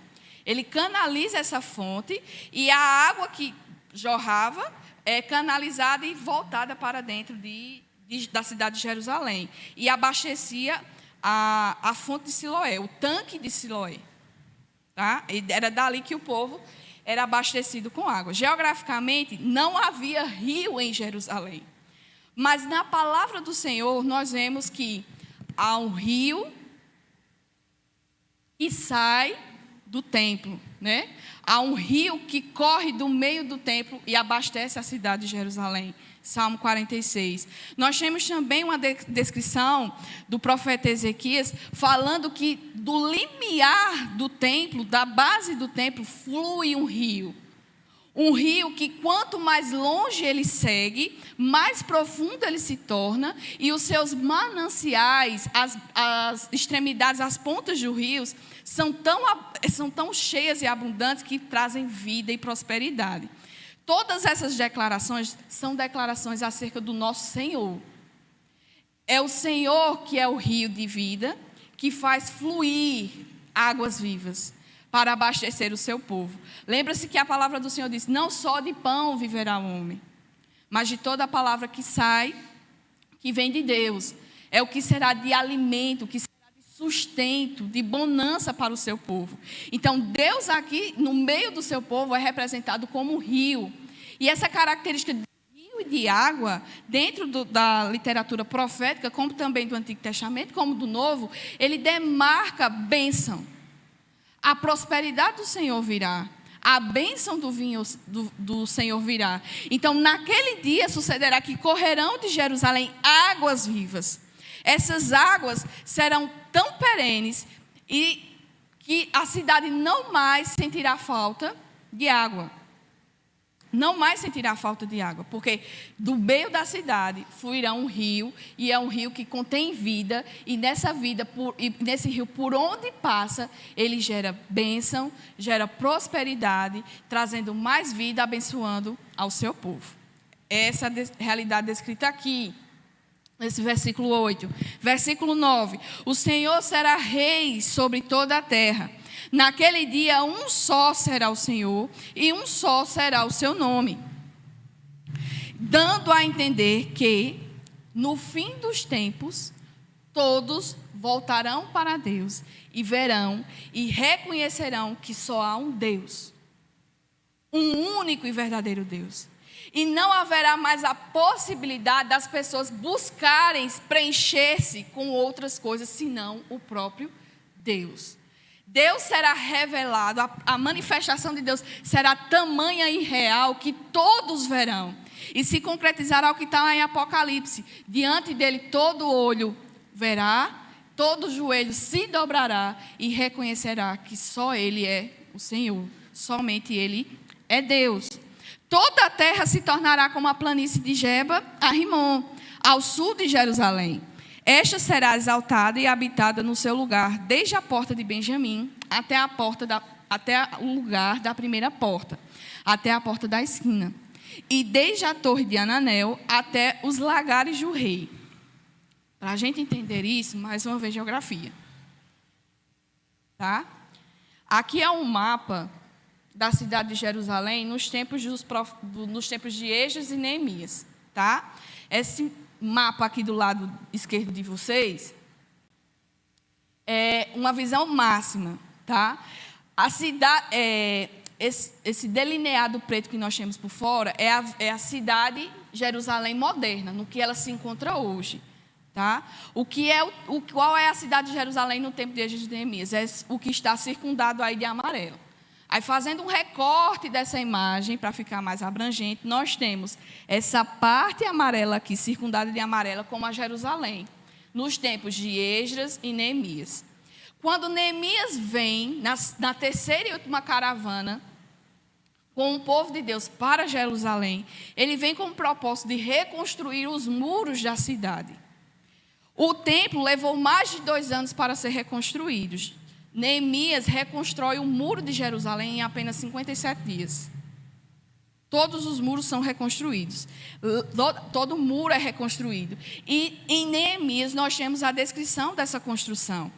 Ele canaliza essa fonte e a água que jorrava é canalizada e voltada para dentro da cidade de Jerusalém. E abastecia a fonte de Siloé, o tanque de Siloé. Tá? E era dali que o povo era abastecido com água. Geograficamente, não havia rio em Jerusalém. Mas na palavra do Senhor, nós vemos que há um rio que sai do templo, né? Há um rio que corre do meio do templo e abastece a cidade de Jerusalém. Salmo 46. Nós temos também uma descrição do profeta Ezequias falando que do limiar do templo, da base do templo, flui um rio. Um rio que quanto mais longe ele segue, mais profundo ele se torna, e os seus mananciais, as extremidades, as pontas dos rios, são tão cheias e abundantes que trazem vida e prosperidade. Todas essas declarações são declarações acerca do nosso Senhor. É o Senhor que é o rio de vida, que faz fluir águas vivas para abastecer o seu povo. Lembra-se que a palavra do Senhor diz: não só de pão viverá o homem, mas de toda a palavra que sai, que vem de Deus. É o que será de alimento, o que será de sustento, de bonança para o seu povo. Então, Deus aqui, no meio do seu povo, é representado como um rio. E essa característica de rio e de água, dentro da literatura profética, como também do Antigo Testamento, como do Novo, ele demarca bênção. A prosperidade do Senhor virá. A bênção do Senhor virá. Então, naquele dia sucederá que correrão de Jerusalém águas vivas. Essas águas serão tão perenes e que a cidade não mais sentirá falta de água. não mais sentirá falta de água, porque do meio da cidade fluirá um rio, e é um rio que contém vida, e nesse rio, por onde passa, ele gera bênção, gera prosperidade, trazendo mais vida, abençoando ao seu povo. Essa realidade descrita aqui, nesse versículo 8. Versículo 9: o Senhor será rei sobre toda a terra. Naquele dia, um só será o Senhor, e um só será o seu nome. Dando a entender que, no fim dos tempos, todos voltarão para Deus, e verão e reconhecerão que só há um Deus, um único e verdadeiro Deus. E não haverá mais a possibilidade das pessoas buscarem preencher-se com outras coisas, senão o próprio Deus. Deus será revelado, a manifestação de Deus será tamanha e real que todos verão. E se concretizará o que está em Apocalipse. Diante dele todo olho verá, todo joelho se dobrará e reconhecerá que só ele é o Senhor. Somente ele é Deus. Toda a terra se tornará como a planície de Geba a Rimon, ao sul de Jerusalém. Esta será exaltada e habitada no seu lugar, desde a porta de Benjamim até o lugar da primeira porta, até a porta da esquina, e desde a torre de Ananel até os lagares do rei. Para a gente entender isso, mais uma vez, geografia. Tá? Aqui é um mapa da cidade de Jerusalém nos tempos de Esdras e Neemias. Tá? Esse mapa aqui do lado esquerdo de vocês é uma visão máxima, tá? A cidade, esse delineado preto que nós temos por fora é a cidade Jerusalém moderna, no que ela se encontra hoje, tá? Qual é a cidade de Jerusalém no tempo de Esdras e Neemias? É o que está circundado aí de amarelo. Aí, fazendo um recorte dessa imagem, para ficar mais abrangente, nós temos essa parte amarela aqui, circundada de amarela, como a Jerusalém, nos tempos de Esdras e Neemias. Quando Neemias vem, na terceira e última caravana, com o povo de Deus para Jerusalém, ele vem com o propósito de reconstruir os muros da cidade. O templo levou mais de 2 anos para ser reconstruído. Neemias reconstrói o muro de Jerusalém em apenas 57 dias. Todos os muros são reconstruídos. Todo muro é reconstruído. E em Neemias nós temos a descrição dessa construção.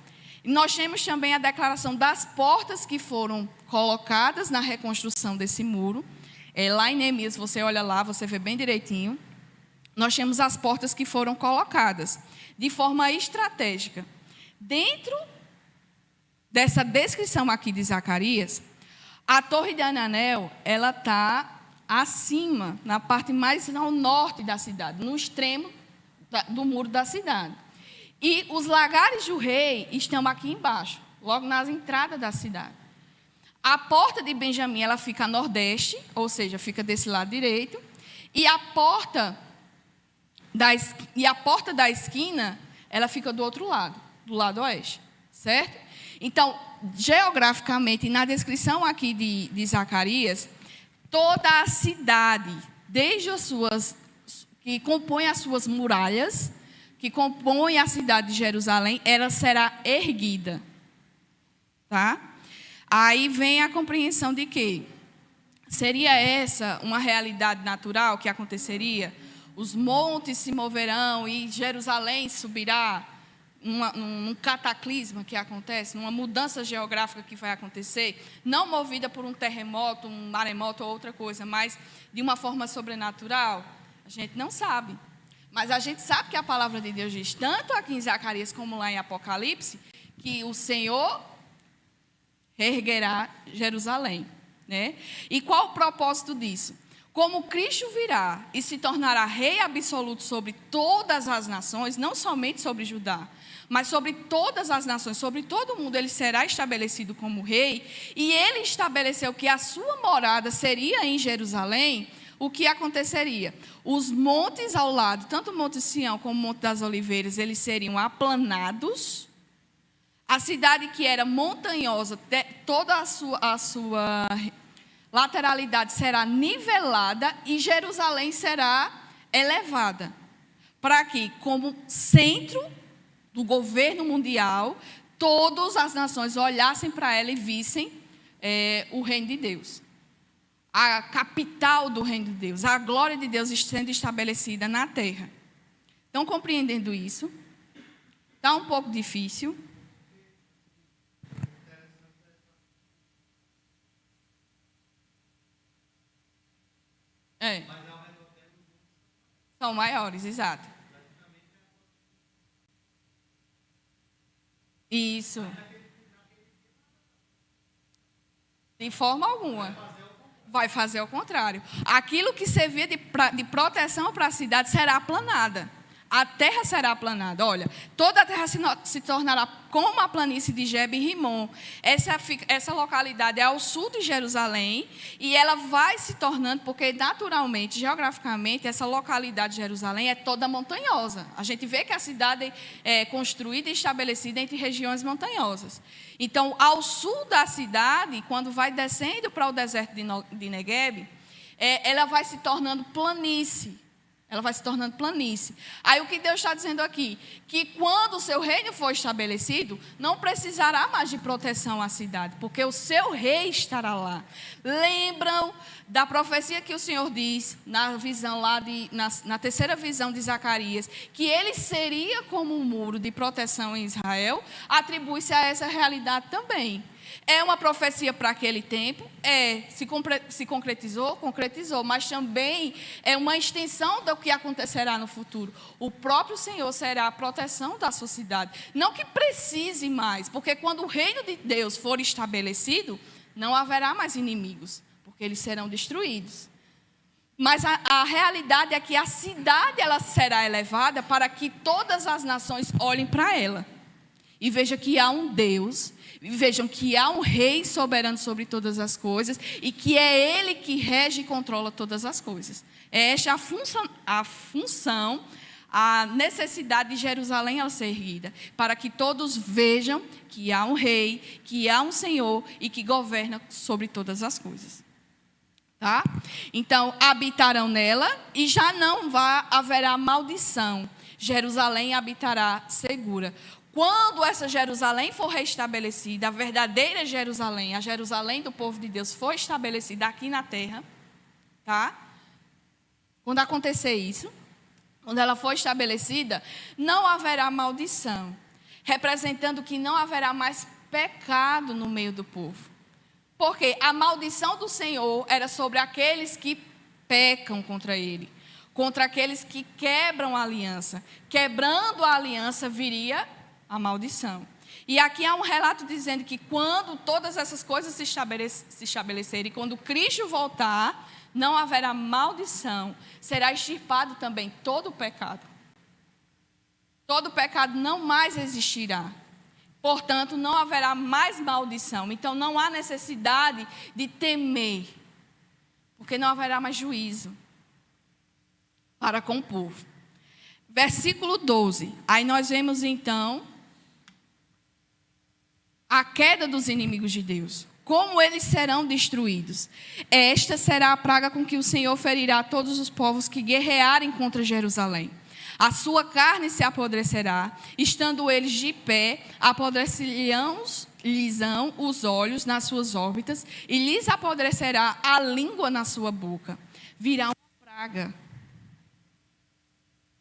E nós temos também a declaração das portas que foram colocadas na reconstrução desse muro. Lá em Neemias, você olha lá, você vê bem direitinho. Nós temos as portas que foram colocadas de forma estratégica. Dentro dessa descrição aqui de Zacarias, a torre de Ananel, ela está acima, na parte mais ao norte da cidade, no extremo do muro da cidade. E os lagares do rei estão aqui embaixo, logo nas entradas da cidade. A porta de Benjamim, ela fica a nordeste, ou seja, fica desse lado direito, e a porta da esquina, ela fica do outro lado, do lado oeste, certo? Então, geograficamente, na descrição aqui de Zacarias, toda a cidade, desde que compõe as suas muralhas, que compõe a cidade de Jerusalém, ela será erguida. Tá? Aí vem a compreensão de que seria essa uma realidade natural que aconteceria? Os montes se moverão e Jerusalém subirá. Num cataclisma que acontece, numa mudança geográfica que vai acontecer, não movida por um terremoto, um maremoto ou outra coisa, mas de uma forma sobrenatural, a gente não sabe. Mas a gente sabe que a palavra de Deus diz, tanto aqui em Zacarias como lá em Apocalipse, que o Senhor reerguerá Jerusalém. Né? E qual o propósito disso? Como Cristo virá e se tornará rei absoluto sobre todas as nações, não somente sobre Judá, mas sobre todas as nações, sobre todo mundo, ele será estabelecido como rei, e ele estabeleceu que a sua morada seria em Jerusalém. O que aconteceria? Os montes ao lado, tanto o Monte Sião como o Monte das Oliveiras, eles seriam aplanados. A cidade que era montanhosa, toda a sua lateralidade será nivelada e Jerusalém será elevada. Para que, como centro do governo mundial, todas as nações olhassem para ela e vissem o reino de Deus. A capital do reino de Deus, a glória de Deus sendo estabelecida na terra. Estão compreendendo isso? Está um pouco difícil. São maiores, exato. Isso. De forma alguma. Vai fazer ao contrário. Aquilo que servia de proteção para a cidade será aplanada. A terra será aplanada. Olha, toda a terra se tornará como a planície de Gebe e Rimon. Essa localidade é ao sul de Jerusalém e ela vai se tornando, porque naturalmente, geograficamente, essa localidade de Jerusalém é toda montanhosa. A gente vê que a cidade é construída e estabelecida entre regiões montanhosas. Então, ao sul da cidade, quando vai descendo para o deserto de Negueb, ela vai se tornando planície. Ela vai se tornando planície. Aí o que Deus está dizendo aqui? Que quando o seu reino for estabelecido, não precisará mais de proteção à cidade, porque o seu rei estará lá. Lembram da profecia que o Senhor diz, na visão lá na terceira visão de Zacarias, que ele seria como um muro de proteção em Israel? Atribui-se a essa realidade também. É uma profecia para aquele tempo? Se concretizou? Concretizou, mas também é uma extensão do que acontecerá no futuro. O próprio Senhor será a proteção da sua cidade. Não que precise mais, porque quando o reino de Deus for estabelecido, não haverá mais inimigos, porque eles serão destruídos. Mas a realidade é que a cidade ela será elevada para que todas as nações olhem para ela e vejam que há um Deus. Vejam que há um rei soberano sobre todas as coisas e que é ele que rege e controla todas as coisas. Esta é a função, a necessidade de Jerusalém ao ser erguida, para que todos vejam que há um rei, que há um Senhor e que governa sobre todas as coisas. Tá? Então, habitarão nela e já não haverá maldição. Jerusalém habitará segura. Quando essa Jerusalém for restabelecida, a verdadeira Jerusalém, a Jerusalém do povo de Deus for estabelecida aqui na terra, tá? Quando acontecer isso, quando ela for estabelecida, não haverá maldição, representando que não haverá mais pecado no meio do povo. Porque a maldição do Senhor era sobre aqueles que pecam contra Ele, contra aqueles que quebram a aliança. Quebrando a aliança viria a maldição. E aqui há um relato dizendo que quando todas essas coisas se estabelecerem, quando Cristo voltar, não haverá maldição, será extirpado também todo o pecado. Todo o pecado não mais existirá. Portanto, não haverá mais maldição. Então, não há necessidade de temer, porque não haverá mais juízo para com o povo. Versículo 12. Aí nós vemos então a queda dos inimigos de Deus. Como eles serão destruídos? Esta será a praga com que o Senhor ferirá todos os povos que guerrearem contra Jerusalém. A sua carne se apodrecerá, estando eles de pé, apodrecer-lhes os olhos nas suas órbitas, e lhes apodrecerá a língua na sua boca. Virá uma praga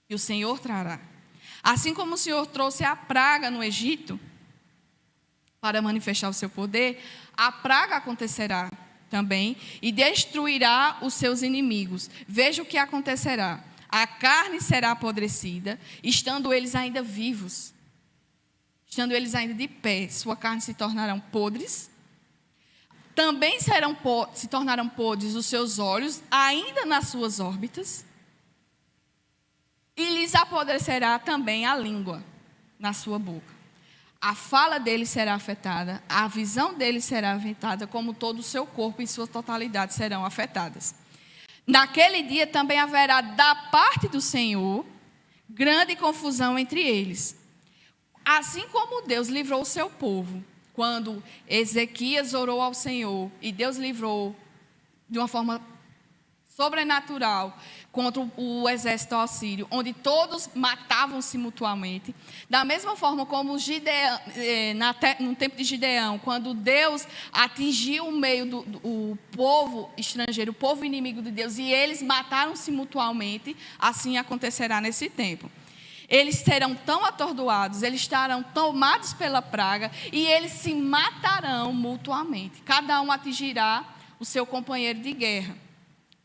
que o Senhor trará. Assim como o Senhor trouxe a praga no Egito, para manifestar o seu poder, a praga acontecerá também e destruirá os seus inimigos. Veja o que acontecerá. A carne será apodrecida, estando eles ainda vivos, estando eles ainda de pé, sua carne se tornarão podres. Também se tornarão podres os seus olhos, ainda nas suas órbitas. E lhes apodrecerá também a língua na sua boca. A fala dele será afetada, a visão dele será afetada, como todo o seu corpo em sua totalidade serão afetadas. Naquele dia também haverá da parte do Senhor grande confusão entre eles. Assim como Deus livrou o seu povo, quando Ezequias orou ao Senhor e Deus livrou de uma forma sobrenatural contra o exército assírio, onde todos matavam-se mutuamente. Da mesma forma como no tempo de Gideão, quando Deus atingiu o meio do povo estrangeiro, o povo inimigo de Deus, e eles mataram-se mutuamente, assim acontecerá nesse tempo. Eles serão tão atordoados, eles estarão tomados pela praga e eles se matarão mutuamente. Cada um atingirá o seu companheiro de guerra.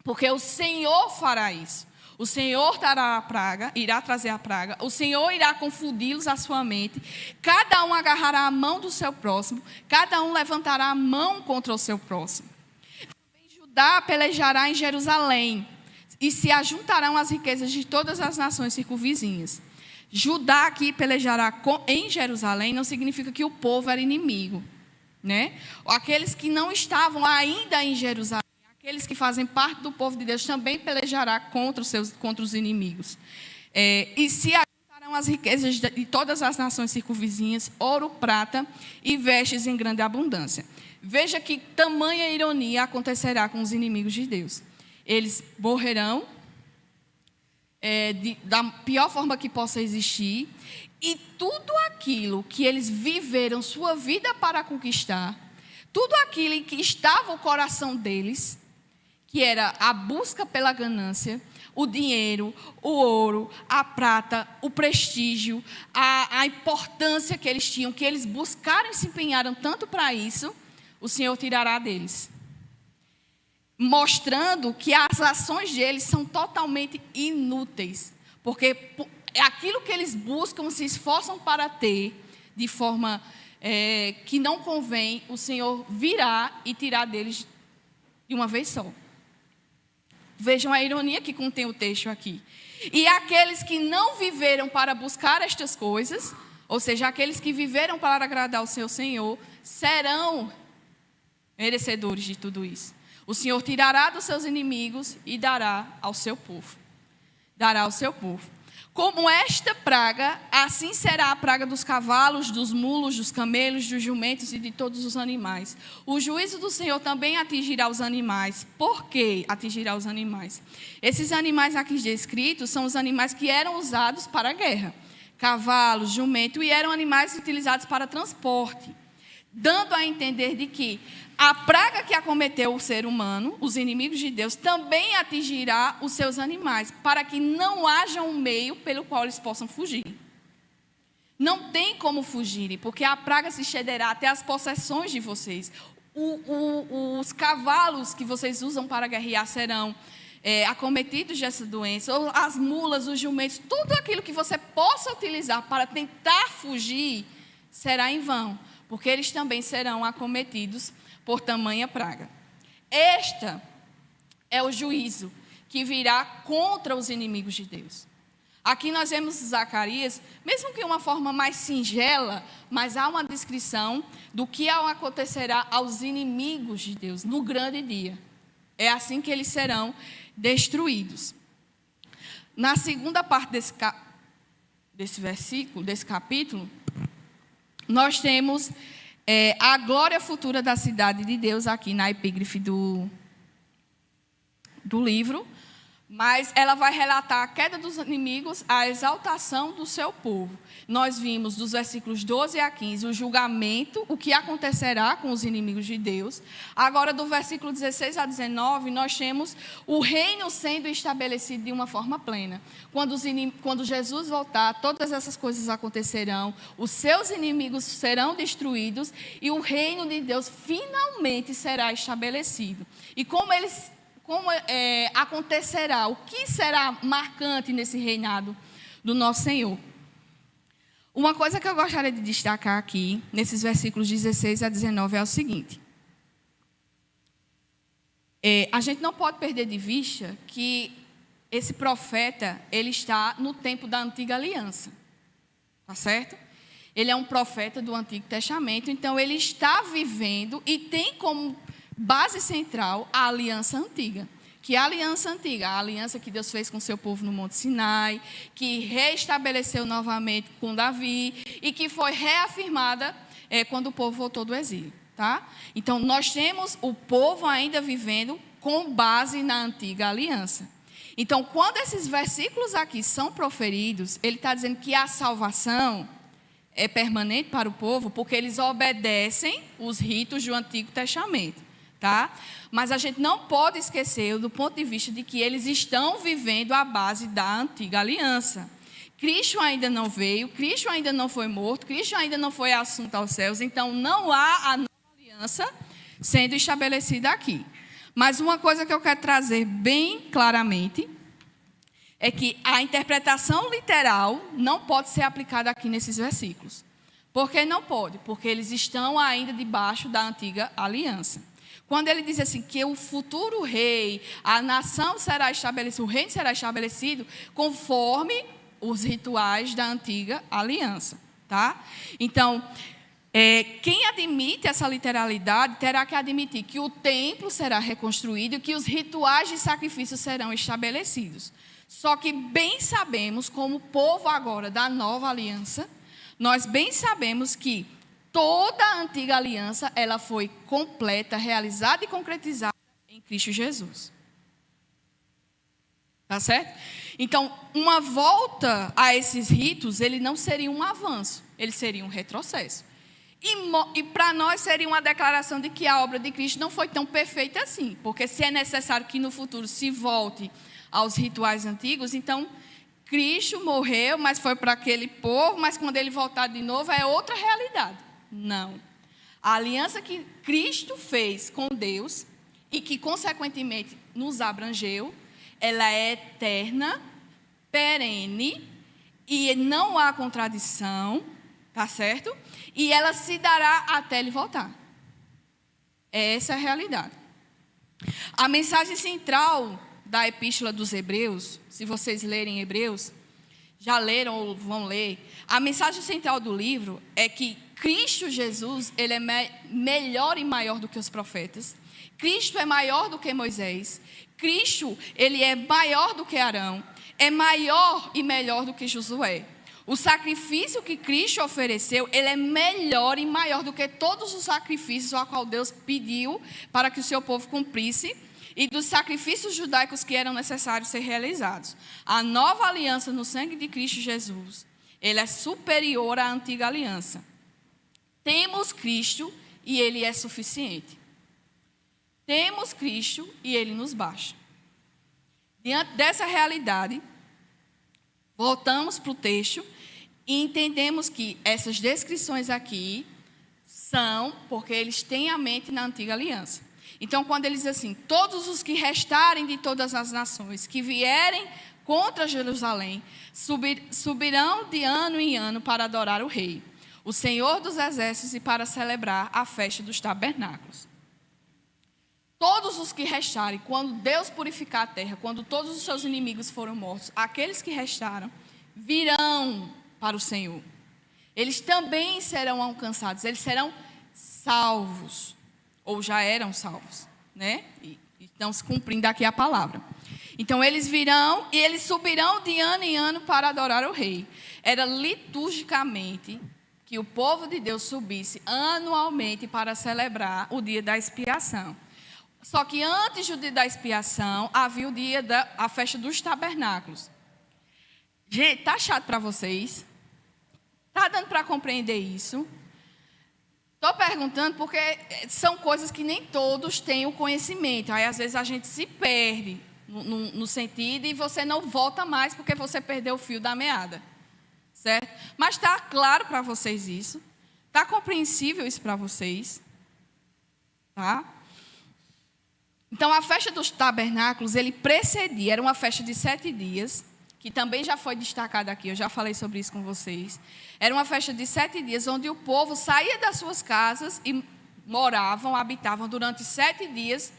Porque o Senhor fará isso. O Senhor trará a praga, irá trazer a praga. O Senhor irá confundi-los à sua mente. Cada um agarrará a mão do seu próximo. Cada um levantará a mão contra o seu próximo. Também Judá pelejará em Jerusalém. E se ajuntarão as riquezas de todas as nações circunvizinhas. Judá aqui pelejará em Jerusalém não significa que o povo era inimigo, né? Aqueles que não estavam ainda em Jerusalém, aqueles que fazem parte do povo de Deus também pelejará contra os inimigos. E se ajuntarão as riquezas de todas as nações circunvizinhas, ouro, prata e vestes em grande abundância. Veja que tamanha ironia acontecerá com os inimigos de Deus. Eles morrerão da pior forma que possa existir, e tudo aquilo que eles viveram sua vida para conquistar, tudo aquilo em que estava o coração deles, que era a busca pela ganância, o dinheiro, o ouro, a prata, o prestígio, a importância que eles tinham, que eles buscaram e se empenharam tanto para isso, o Senhor tirará deles. Mostrando que as ações deles são totalmente inúteis. Porque aquilo que eles buscam, se esforçam para ter, de forma que não convém, o Senhor virá e tirar deles de uma vez só. Vejam a ironia que contém o texto aqui. E aqueles que não viveram para buscar estas coisas, ou seja, aqueles que viveram para agradar o seu Senhor, serão merecedores de tudo isso. O Senhor tirará dos seus inimigos e dará ao seu povo. Dará ao seu povo. Como esta praga, assim será a praga dos cavalos, dos mulos, dos camelos, dos jumentos e de todos os animais. O juízo do Senhor também atingirá os animais. Por que atingirá os animais? Esses animais aqui descritos são os animais que eram usados para a guerra. Cavalos, jumento, e eram animais utilizados para transporte. Dando a entender de que a praga que acometeu o ser humano, os inimigos de Deus, também atingirá os seus animais, para que não haja um meio pelo qual eles possam fugir. Não tem como fugirem, porque a praga se estenderá até as possessões de vocês. Os cavalos que vocês usam para guerrear serão acometidos dessa doença, ou as mulas, os jumentos, tudo aquilo que você possa utilizar para tentar fugir, será em vão, porque eles também serão acometidos por tamanha praga. Este é o juízo que virá contra os inimigos de Deus. Aqui nós vemos Zacarias, mesmo que de uma forma mais singela, mas há uma descrição do que acontecerá aos inimigos de Deus no grande dia. É assim que eles serão destruídos. Na segunda parte desse versículo, desse capítulo, nós temos a glória futura da cidade de Deus aqui na epígrafe do livro, mas ela vai relatar a queda dos inimigos, a exaltação do seu povo. Nós vimos dos versículos 12 a 15 o julgamento, o que acontecerá com os inimigos de Deus. Agora, do versículo 16 a 19, nós temos o reino sendo estabelecido de uma forma plena. Quando Jesus voltar, todas essas coisas acontecerão, os seus inimigos serão destruídos e o reino de Deus finalmente será estabelecido. E como acontecerá, o que será marcante nesse reinado do nosso Senhor? Uma coisa que eu gostaria de destacar aqui, nesses versículos 16 a 19, é o seguinte. A gente não pode perder de vista que esse profeta, ele está no tempo da antiga aliança. Tá certo? Ele é um profeta do Antigo Testamento, então ele está vivendo e tem como base central a aliança antiga. Que é a aliança antiga, a aliança que Deus fez com o seu povo no Monte Sinai, que reestabeleceu novamente com Davi e que foi reafirmada quando o povo voltou do exílio. Tá? Então, nós temos o povo ainda vivendo com base na antiga aliança. Então, quando esses versículos aqui são proferidos, ele está dizendo que a salvação é permanente para o povo, porque eles obedecem os ritos do Antigo Testamento, tá? Mas a gente não pode esquecer do ponto de vista de que eles estão vivendo a base da antiga aliança. Cristo ainda não veio, Cristo ainda não foi morto, Cristo ainda não foi assunto aos céus, então não há a nova aliança sendo estabelecida aqui. Mas uma coisa que eu quero trazer bem claramente é que a interpretação literal não pode ser aplicada aqui nesses versículos. Por que não pode? Porque eles estão ainda debaixo da antiga aliança. Quando ele diz assim, que o futuro rei, a nação será estabelecida, o reino será estabelecido conforme os rituais da antiga aliança, tá? Então, quem admite essa literalidade terá que admitir que o templo será reconstruído e que os rituais de sacrifício serão estabelecidos. Só que bem sabemos, como povo agora da nova aliança, nós bem sabemos que toda a antiga aliança, ela foi completa, realizada e concretizada em Cristo Jesus. Tá certo? Então, uma volta a esses ritos, ele não seria um avanço, ele seria um retrocesso. E para nós seria uma declaração de que a obra de Cristo não foi tão perfeita assim, porque se é necessário que no futuro se volte aos rituais antigos, então Cristo morreu, mas foi para aquele povo, mas quando ele voltar de novo é outra realidade. Não. A aliança que Cristo fez com Deus e que consequentemente nos abrangeu, ela é eterna, perene e não há contradição, tá certo? E ela se dará até ele voltar. Essa é a realidade. A mensagem central da Epístola dos Hebreus, se vocês lerem Hebreus, já leram ou vão ler, a mensagem central do livro é que Cristo Jesus, ele é melhor e maior do que os profetas. Cristo é maior do que Moisés. Cristo, ele é maior do que Arão. É maior e melhor do que Josué. O sacrifício que Cristo ofereceu, ele é melhor e maior do que todos os sacrifícios a qual Deus pediu para que o seu povo cumprisse e dos sacrifícios judaicos que eram necessários ser realizados. A nova aliança no sangue de Cristo Jesus, ele é superior à antiga aliança. Temos Cristo e ele é suficiente. Temos Cristo e ele nos basta. Diante dessa realidade, voltamos para o texto e entendemos que essas descrições aqui são porque eles têm a mente na antiga aliança. Então, quando ele diz assim, todos os que restarem de todas as nações, que vierem contra Jerusalém, subirão de ano em ano para adorar o rei, o Senhor dos exércitos, e para celebrar a festa dos tabernáculos. Todos os que restarem, quando Deus purificar a terra, quando todos os seus inimigos foram mortos, aqueles que restaram virão para o Senhor. Eles também serão alcançados, eles serão salvos, ou já eram salvos, né? E estão se cumprindo aqui a palavra. Então eles virão e eles subirão de ano em ano para adorar o rei. Era liturgicamente que o povo de Deus subisse anualmente para celebrar o dia da expiação. Só que antes do dia da expiação, havia o dia da festa dos tabernáculos. Gente, tá chato para vocês? Tá dando para compreender isso? Estou perguntando porque são coisas que nem todos têm o conhecimento. Aí, às vezes, a gente se perde no sentido e você não volta mais porque você perdeu o fio da meada. Certo? Mas está claro para vocês isso? Está compreensível isso para vocês? Tá? Então, a festa dos tabernáculos, ele precedia, era uma festa de 7 dias, que também já foi destacada aqui, eu já falei sobre isso com vocês. Era uma festa de 7 dias, onde o povo saía das suas casas e habitavam durante 7 dias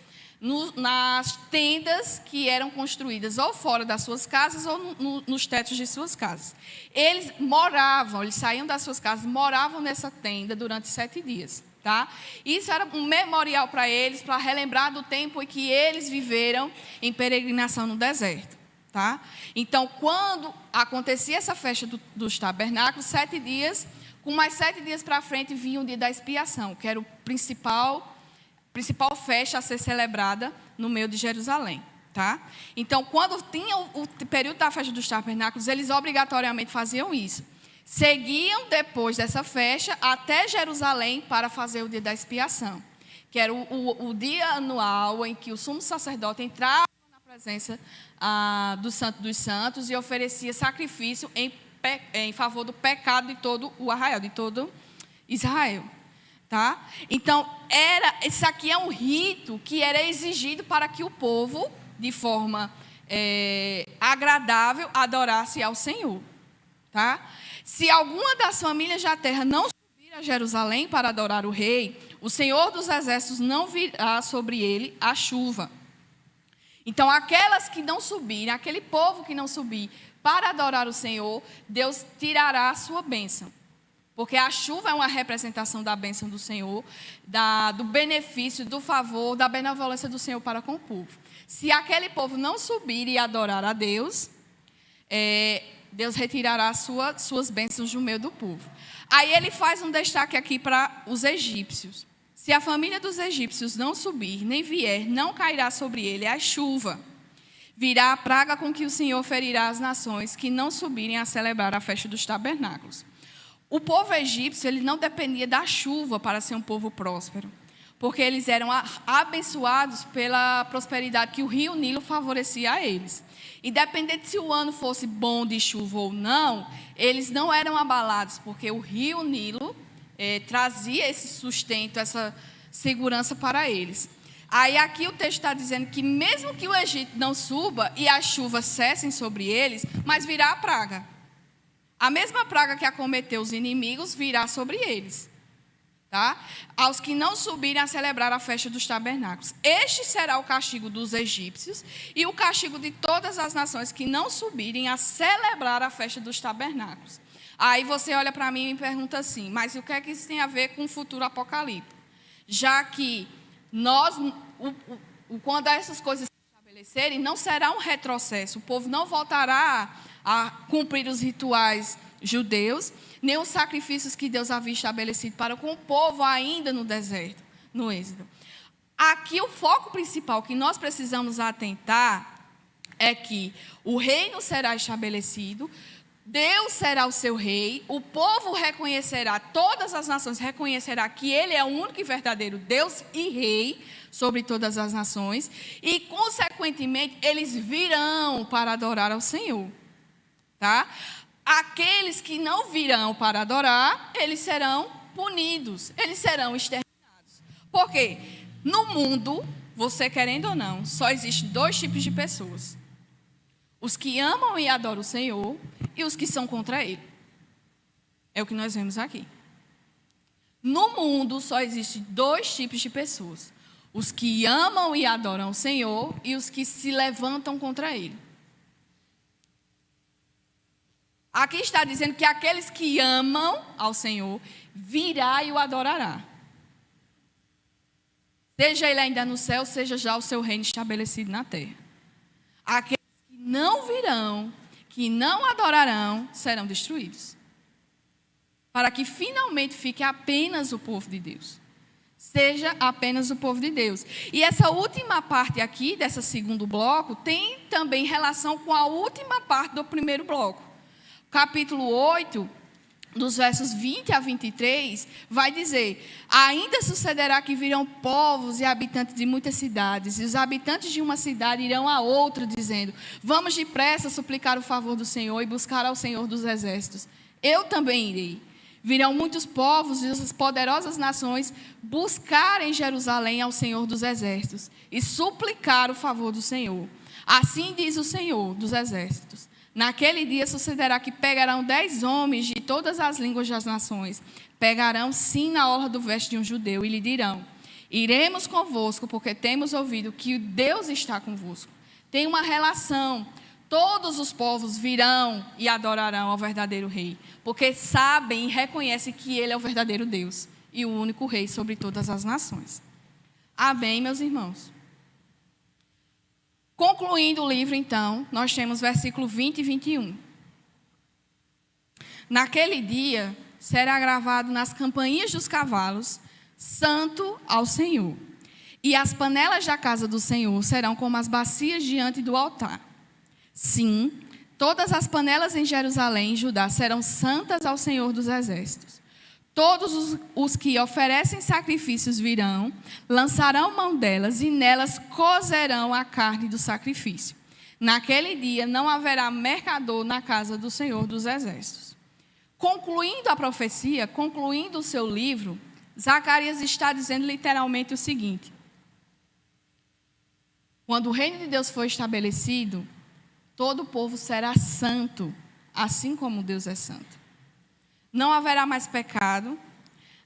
nas tendas que eram construídas ou fora das suas casas ou nos tetos de suas casas. Eles saíam das suas casas, moravam nessa tenda durante 7 dias. Tá? Isso era um memorial para eles, para relembrar do tempo em que eles viveram em peregrinação no deserto. Tá? Então, quando acontecia essa festa dos tabernáculos, 7 dias, com mais 7 dias para frente vinha o dia da expiação, que era o principal festa a ser celebrada no meio de Jerusalém. Tá? Então, quando tinha o período da festa dos tabernáculos, eles obrigatoriamente faziam isso. Seguiam depois dessa festa até Jerusalém para fazer o dia da expiação, que era o dia anual em que o sumo sacerdote entrava na presença do Santo dos Santos e oferecia sacrifício em favor do pecado de todo o arraial, de todo Israel. Tá? Então, isso aqui é um rito que era exigido para que o povo, de forma agradável, adorasse ao Senhor. Tá? Se alguma das famílias da terra não subir a Jerusalém para adorar o rei, o Senhor dos exércitos não virá sobre ele a chuva. Então, aquelas que não subirem, aquele povo que não subir para adorar o Senhor, Deus tirará a sua bênção. Porque a chuva é uma representação da bênção do Senhor, do benefício, do favor, da benevolência do Senhor para com o povo. Se aquele povo não subir e adorar a Deus, Deus retirará suas bênçãos do meio do povo. Aí ele faz um destaque aqui para os egípcios. Se a família dos egípcios não subir, nem vier, não cairá sobre ele a chuva. Virá a praga com que o Senhor ferirá as nações que não subirem a celebrar a festa dos tabernáculos. O povo egípcio, ele não dependia da chuva para ser um povo próspero, porque eles eram abençoados pela prosperidade que o rio Nilo favorecia a eles. Independente se o ano fosse bom de chuva ou não, eles não eram abalados, porque o rio Nilo trazia esse sustento, essa segurança para eles. Aí aqui o texto está dizendo que mesmo que o Egito não suba e as chuvas cessem sobre eles, mas virá a praga. A mesma praga que acometeu os inimigos virá sobre eles. Tá? Aos que não subirem a celebrar a festa dos tabernáculos. Este será o castigo dos egípcios e o castigo de todas as nações que não subirem a celebrar a festa dos tabernáculos. Aí você olha para mim e me pergunta assim, mas o que é que isso tem a ver com o futuro apocalipse? Já que quando essas coisas se estabelecerem, não será um retrocesso. O povo não voltará a cumprir os rituais judeus, nem os sacrifícios que Deus havia estabelecido para com o povo ainda no deserto, no Êxodo. Aqui o foco principal que nós precisamos atentar é que o reino será estabelecido, Deus será o seu rei, o povo reconhecerá, todas as nações reconhecerá que Ele é o único e verdadeiro Deus e Rei sobre todas as nações, e consequentemente eles virão para adorar ao Senhor. Tá? Aqueles que não virão para adorar, eles serão punidos, eles serão exterminados. Por quê? No mundo, você querendo ou não, só existem dois tipos de pessoas. Os que amam e adoram o Senhor e os que são contra Ele. É o que nós vemos aqui. No mundo, só existem dois tipos de pessoas. Os que amam e adoram o Senhor e os que se levantam contra Ele. Aqui está dizendo que aqueles que amam ao Senhor, virá e o adorará. Seja Ele ainda no céu, seja já o seu reino estabelecido na terra. Aqueles que não virão, que não adorarão, serão destruídos. Para que finalmente fique apenas o povo de Deus. Seja apenas o povo de Deus. E essa última parte aqui, desse segundo bloco, tem também relação com a última parte do primeiro bloco. Capítulo 8, dos versos 20 a 23, vai dizer: ainda sucederá que virão povos e habitantes de muitas cidades, e os habitantes de uma cidade irão a outra, dizendo: vamos depressa suplicar o favor do Senhor e buscar ao Senhor dos exércitos. Eu também irei. Virão muitos povos e as poderosas nações buscar em Jerusalém ao Senhor dos exércitos e suplicar o favor do Senhor. Assim diz o Senhor dos exércitos: naquele dia sucederá que pegarão 10 homens de todas as línguas das nações, pegarão sim na orla do veste de um judeu e lhe dirão: iremos convosco, porque temos ouvido que Deus está convosco. Tem uma relação. Todos os povos virão e adorarão ao verdadeiro rei, porque sabem e reconhecem que Ele é o verdadeiro Deus e o único rei sobre todas as nações. Amém, meus irmãos? Concluindo o livro, então, nós temos versículo 20 e 21. Naquele dia será gravado nas campanhas dos cavalos: Santo ao Senhor. E as panelas da casa do Senhor serão como as bacias diante do altar. Sim, todas as panelas em Jerusalém e Judá serão santas ao Senhor dos Exércitos. Todos os que oferecem sacrifícios virão, lançarão mão delas e nelas cozerão a carne do sacrifício. Naquele dia não haverá mercador na casa do Senhor dos Exércitos. Concluindo a profecia, concluindo o seu livro, Zacarias está dizendo literalmente o seguinte: quando o reino de Deus for estabelecido, todo o povo será santo, assim como Deus é santo. Não haverá mais pecado,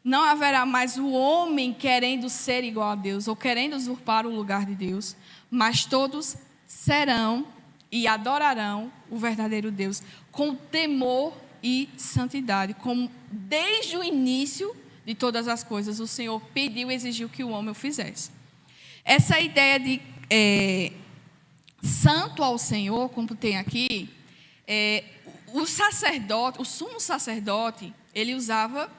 não haverá mais o homem querendo ser igual a Deus ou querendo usurpar o lugar de Deus, mas todos serão e adorarão o verdadeiro Deus com temor e santidade, como desde o início de todas as coisas o Senhor pediu e exigiu que o homem o fizesse. Essa ideia de santo ao Senhor, como tem aqui, o sacerdote, o sumo sacerdote, ele usava,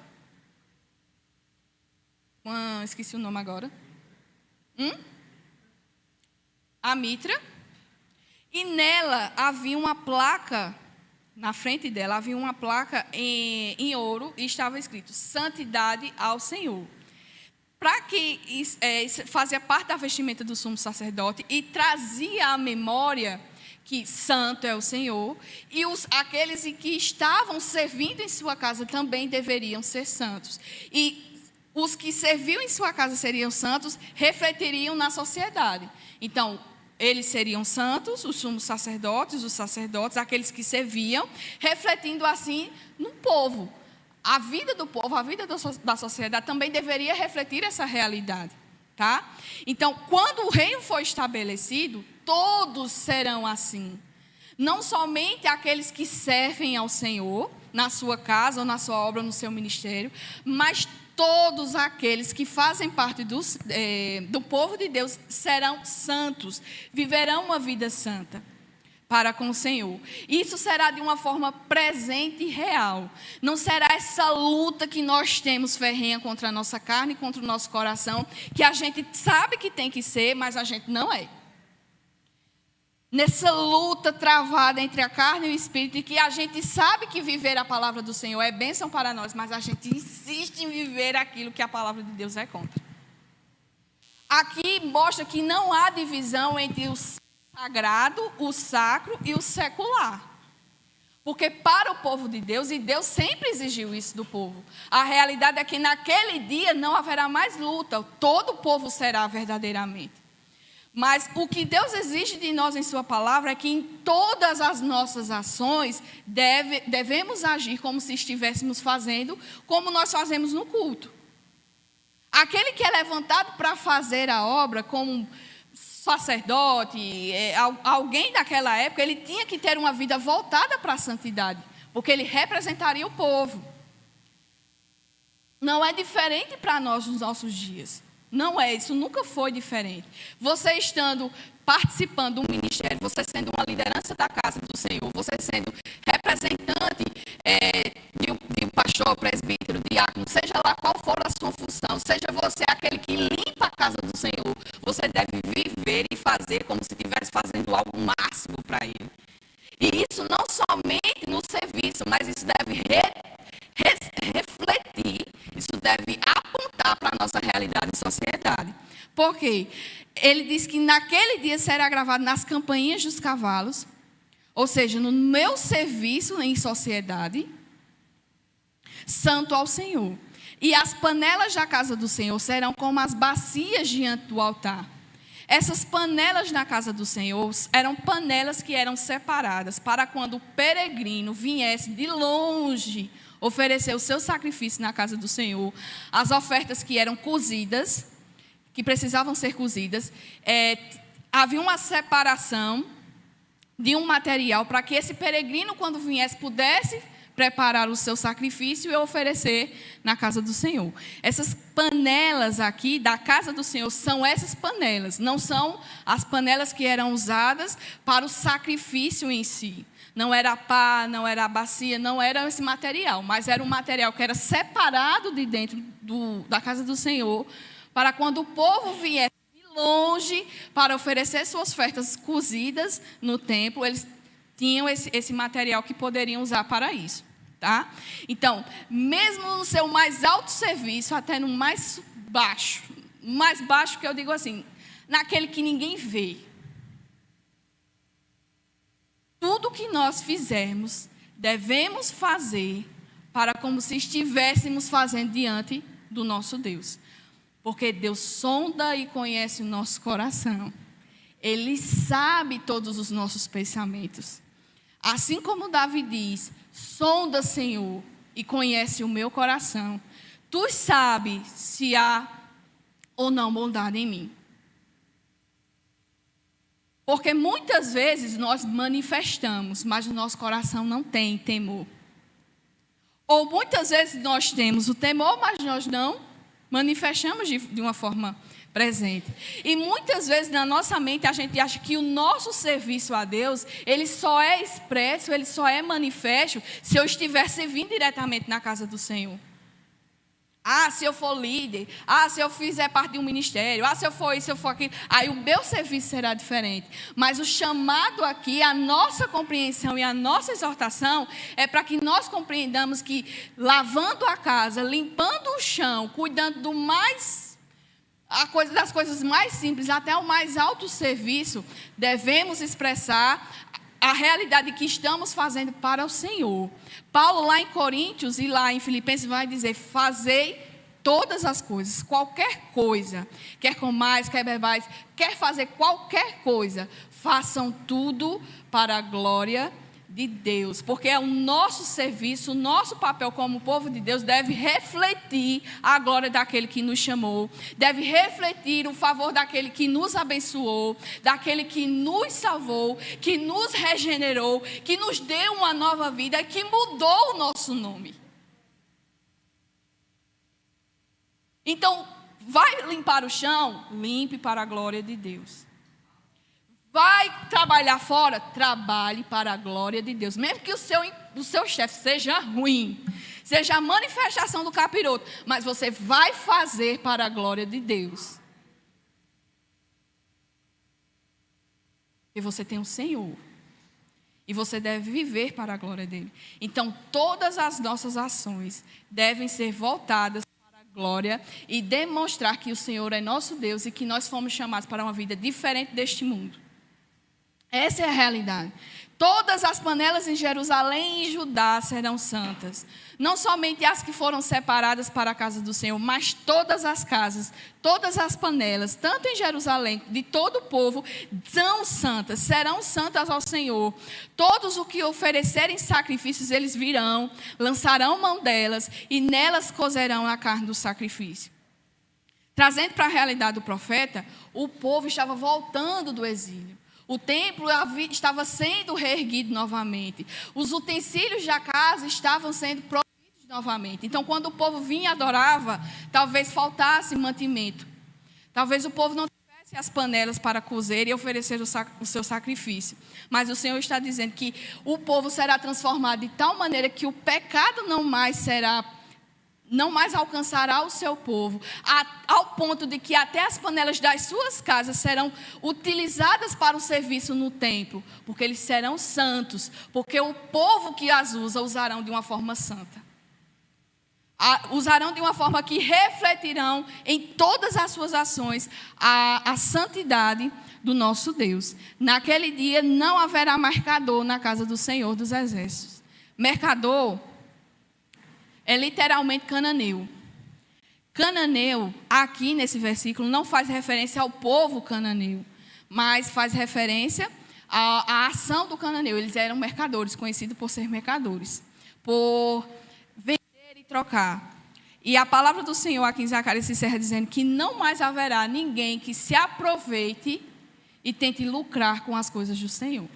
esqueci o nome agora, a mitra, e nela havia uma placa, na frente dela havia uma placa em ouro e estava escrito santidade ao Senhor. Para que fazia parte da vestimenta do sumo sacerdote e trazia à memória que santo é o Senhor, e aqueles que estavam servindo em sua casa também deveriam ser santos. E os que serviam em sua casa seriam santos, refletiriam na sociedade. Então, eles seriam santos, os sumos sacerdotes, os sacerdotes, aqueles que serviam, refletindo assim no povo. A vida do povo, a vida da sociedade também deveria refletir essa realidade, tá? Então, quando o reino for estabelecido, todos serão assim. Não somente aqueles que servem ao Senhor, na sua casa, ou na sua obra, ou no seu ministério, mas todos aqueles que fazem parte do povo de Deus serão santos, viverão uma vida santa para com o Senhor. Isso será de uma forma presente e real. Não será essa luta que nós temos ferrenha contra a nossa carne, contra o nosso coração, que a gente sabe que tem que ser, mas a gente não é. Nessa luta travada entre a carne e o espírito, e que a gente sabe que viver a palavra do Senhor é bênção para nós, mas a gente insiste em viver aquilo que a palavra de Deus é contra. Aqui mostra que não há divisão entre o sagrado, o sacro e o secular. Porque para o povo de Deus, e Deus sempre exigiu isso do povo, a realidade é que naquele dia não haverá mais luta, todo o povo será verdadeiramente. Mas o que Deus exige de nós em sua palavra é que em todas as nossas ações devemos agir como se estivéssemos fazendo, como nós fazemos no culto. Aquele que é levantado para fazer a obra como sacerdote, alguém daquela época, ele tinha que ter uma vida voltada para a santidade, porque ele representaria o povo. Não é diferente para nós nos nossos dias. Não é, isso nunca foi diferente. Você estando participando do ministério, você sendo uma liderança da casa do Senhor, você sendo representante de um pastor, presbítero, diácono, seja lá qual for a sua função, seja você aquele que limpa a casa do Senhor, você deve viver e fazer como se estivesse fazendo algo máximo para Ele. E isso não somente no serviço, mas isso deve refletir, isso deve apontar para a nossa realidade e sociedade. Por quê? Ele diz que naquele dia será gravado nas campainhas dos cavalos, ou seja, no meu serviço em sociedade, santo ao Senhor. E as panelas da casa do Senhor serão como as bacias diante do altar. Essas panelas na casa do Senhor eram panelas que eram separadas para quando o peregrino viesse de longe oferecer o seu sacrifício na casa do Senhor, as ofertas que eram cozidas, que precisavam ser cozidas, havia uma separação de um material para que esse peregrino, quando viesse, pudesse preparar o seu sacrifício e oferecer na casa do Senhor. Essas panelas aqui da casa do Senhor são essas panelas, não são as panelas que eram usadas para o sacrifício em si. Não era a pá, não era a bacia, não era esse material, mas era um material que era separado de dentro da casa do Senhor, para quando o povo viesse longe para oferecer suas ofertas cozidas no templo. Eles tinham esse material que poderiam usar para isso. Tá? Então, mesmo no seu mais alto serviço, até no mais baixo que eu digo assim, naquele que ninguém vê, tudo que nós fizermos, devemos fazer para como se estivéssemos fazendo diante do nosso Deus. Porque Deus sonda e conhece o nosso coração. Ele sabe todos os nossos pensamentos. Assim como Davi diz, sonda, Senhor, e conhece o meu coração. Tu sabes se há ou não bondade em mim. Porque muitas vezes nós manifestamos, mas o nosso coração não tem temor. Ou muitas vezes nós temos o temor, mas nós não manifestamos de uma forma presente. E muitas vezes na nossa mente a gente acha que o nosso serviço a Deus, ele só é expresso, ele só é manifesto se eu estiver servindo diretamente na casa do Senhor. Se eu for líder, se eu fizer parte de um ministério, se eu for isso, se eu for aquilo, aí o meu serviço será diferente. Mas o chamado aqui, a nossa compreensão e a nossa exortação é para que nós compreendamos que lavando a casa, limpando o chão, cuidando das coisas mais simples até o mais alto serviço, devemos expressar a realidade que estamos fazendo para o Senhor. Paulo lá em Coríntios e lá em Filipenses vai dizer, fazei todas as coisas, qualquer coisa, quer comais, quer bebais, quer fazer qualquer coisa, façam tudo para a glória de Deus, porque é o nosso serviço, o nosso papel como povo de Deus deve refletir a glória daquele que nos chamou, deve refletir o favor daquele que nos abençoou, daquele que nos salvou, que nos regenerou, que nos deu uma nova vida, que mudou o nosso nome. Então, vai limpar o chão? Limpe para a glória de Deus. Vai trabalhar fora? Trabalhe para a glória de Deus. Mesmo que o seu chefe seja ruim, seja a manifestação do capiroto, mas você vai fazer para a glória de Deus. E você tem um Senhor. E você deve viver para a glória dele. Então, todas as nossas ações devem ser voltadas para a glória e demonstrar que o Senhor é nosso Deus e que nós fomos chamados para uma vida diferente deste mundo. Essa é a realidade. Todas as panelas em Jerusalém e Judá serão santas. Não somente as que foram separadas para a casa do Senhor, mas todas as casas, todas as panelas, tanto em Jerusalém, de todo o povo, são santas, serão santas ao Senhor. Todos os que oferecerem sacrifícios, eles virão, lançarão mão delas e nelas cozerão a carne do sacrifício. Trazendo para a realidade do profeta, o povo estava voltando do exílio. O templo estava sendo reerguido novamente. Os utensílios da casa estavam sendo providos novamente. Então, quando o povo vinha e adorava, talvez faltasse mantimento. Talvez o povo não tivesse as panelas para cozer e oferecer o seu sacrifício. Mas o Senhor está dizendo que o povo será transformado de tal maneira que o pecado não mais alcançará o seu povo, ao ponto de que até as panelas das suas casas serão utilizadas para o serviço no templo, porque eles serão santos, porque o povo que as usa, usarão de uma forma santa. Usarão de uma forma que refletirão em todas as suas ações a santidade do nosso Deus. Naquele dia não haverá mercador na casa do Senhor dos Exércitos. Mercador é literalmente cananeu. Cananeu, aqui nesse versículo, não faz referência ao povo cananeu, mas faz referência à ação do cananeu. Eles eram mercadores, conhecidos por ser mercadores, por vender e trocar. E a palavra do Senhor aqui em Zacarias se encerra dizendo que não mais haverá ninguém que se aproveite e tente lucrar com as coisas do Senhor.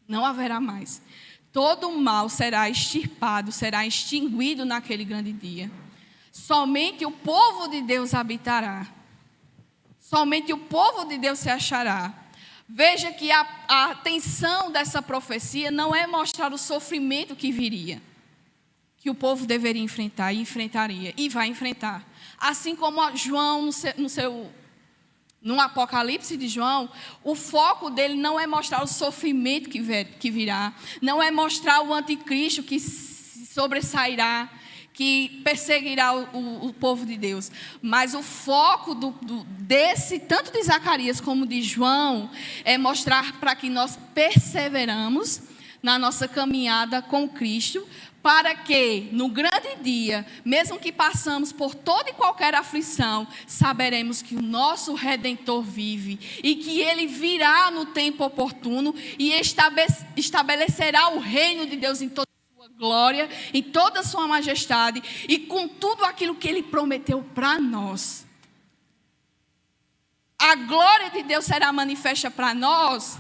Não haverá mais. Todo o mal será extirpado, será extinguido naquele grande dia. Somente o povo de Deus habitará. Somente o povo de Deus se achará. Veja que a atenção dessa profecia não é mostrar o sofrimento que viria, que o povo deveria enfrentar e enfrentaria, e vai enfrentar. Assim como João, no Apocalipse de João, o foco dele não é mostrar o sofrimento que virá, não é mostrar o anticristo que se sobressairá, que perseguirá o povo de Deus. Mas o foco desse, tanto de Zacarias como de João, é mostrar para que nós perseveramos na nossa caminhada com Cristo, para que no grande dia, mesmo que passamos por toda e qualquer aflição, saberemos que o nosso Redentor vive e que Ele virá no tempo oportuno e estabelecerá o reino de Deus em toda a sua glória, em toda a sua majestade e com tudo aquilo que Ele prometeu para nós. A glória de Deus será manifesta para nós,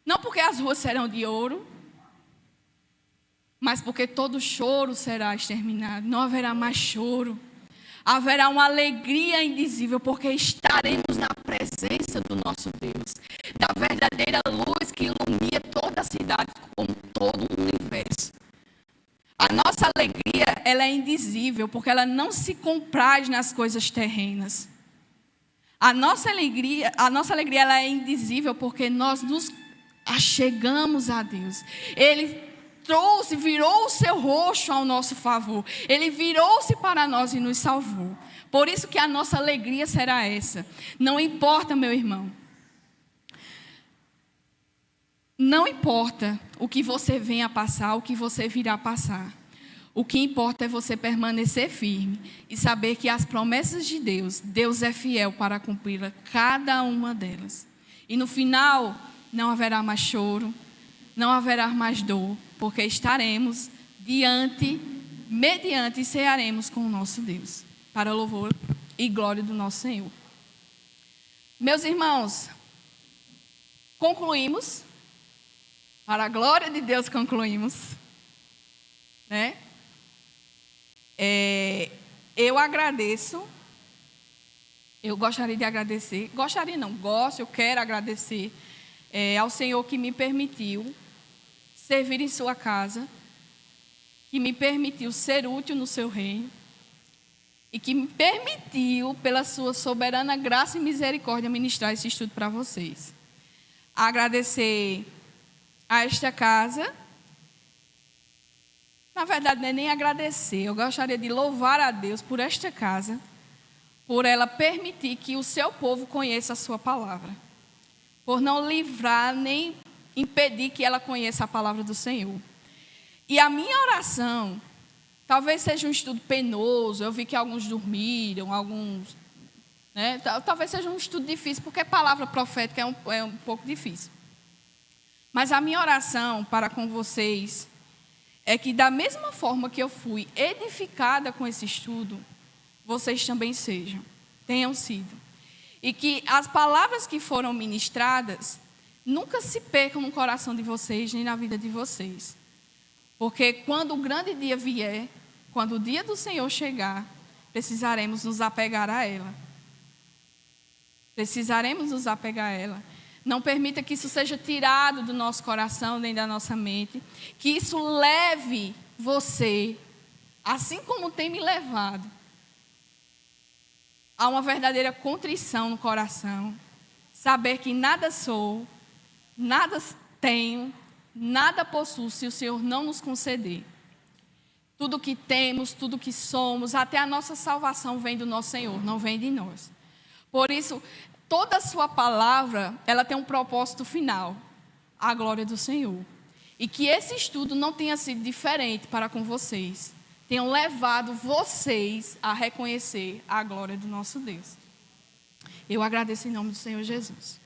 não porque as ruas serão de ouro, mas porque todo choro será exterminado. Não haverá mais choro. Haverá uma alegria indizível, porque estaremos na presença do nosso Deus, da verdadeira luz que ilumina toda a cidade, como todo o universo. A nossa alegria, ela é indizível, porque ela não se compraz nas coisas terrenas. A nossa alegria ela é indizível, porque nós nos achegamos a Deus. Ele virou o seu rosto ao nosso favor. Ele virou-se para nós e nos salvou. Por isso que a nossa alegria será essa. Não importa, meu irmão. Não importa o que você venha a passar, o que você virá a passar. O que importa é você permanecer firme e saber que as promessas de Deus, Deus é fiel para cumprir cada uma delas. E no final, não haverá mais choro, não haverá mais dor, porque estaremos mediante e cearemos com o nosso Deus, para louvor e glória do nosso Senhor. Meus irmãos, concluímos, para a glória de Deus concluímos, né? Eu agradeço, eu gostaria de agradecer, eu quero agradecer ao Senhor que me permitiu servir em sua casa, que me permitiu ser útil no seu reino e que me permitiu, pela sua soberana graça e misericórdia, ministrar esse estudo para vocês. Agradecer a esta casa. Na verdade, não é nem agradecer, eu gostaria de louvar a Deus por esta casa, por ela permitir que o seu povo conheça a sua palavra, por não livrar nem impedir que ela conheça a palavra do Senhor. E a minha oração, talvez seja um estudo penoso, eu vi que alguns dormiram, alguns, né, talvez seja um estudo difícil, porque a palavra profética é um pouco difícil. Mas a minha oração para com vocês é que, da mesma forma que eu fui edificada com esse estudo, vocês também tenham sido. E que as palavras que foram ministradas nunca se percam no coração de vocês, nem na vida de vocês. Porque quando o grande dia vier, quando o dia do Senhor chegar, precisaremos nos apegar a ela. Precisaremos nos apegar a ela. Não permita que isso seja tirado do nosso coração, nem da nossa mente. Que isso leve você, assim como tem me levado, a uma verdadeira contrição no coração. Saber que nada sou, nada tenho, nada possuo, se o Senhor não nos conceder. Tudo que temos, tudo que somos, até a nossa salvação vem do nosso Senhor, não vem de nós. Por isso, toda a sua palavra, ela tem um propósito final, a glória do Senhor. E que esse estudo não tenha sido diferente para com vocês. Tenham levado vocês a reconhecer a glória do nosso Deus. Eu agradeço em nome do Senhor Jesus.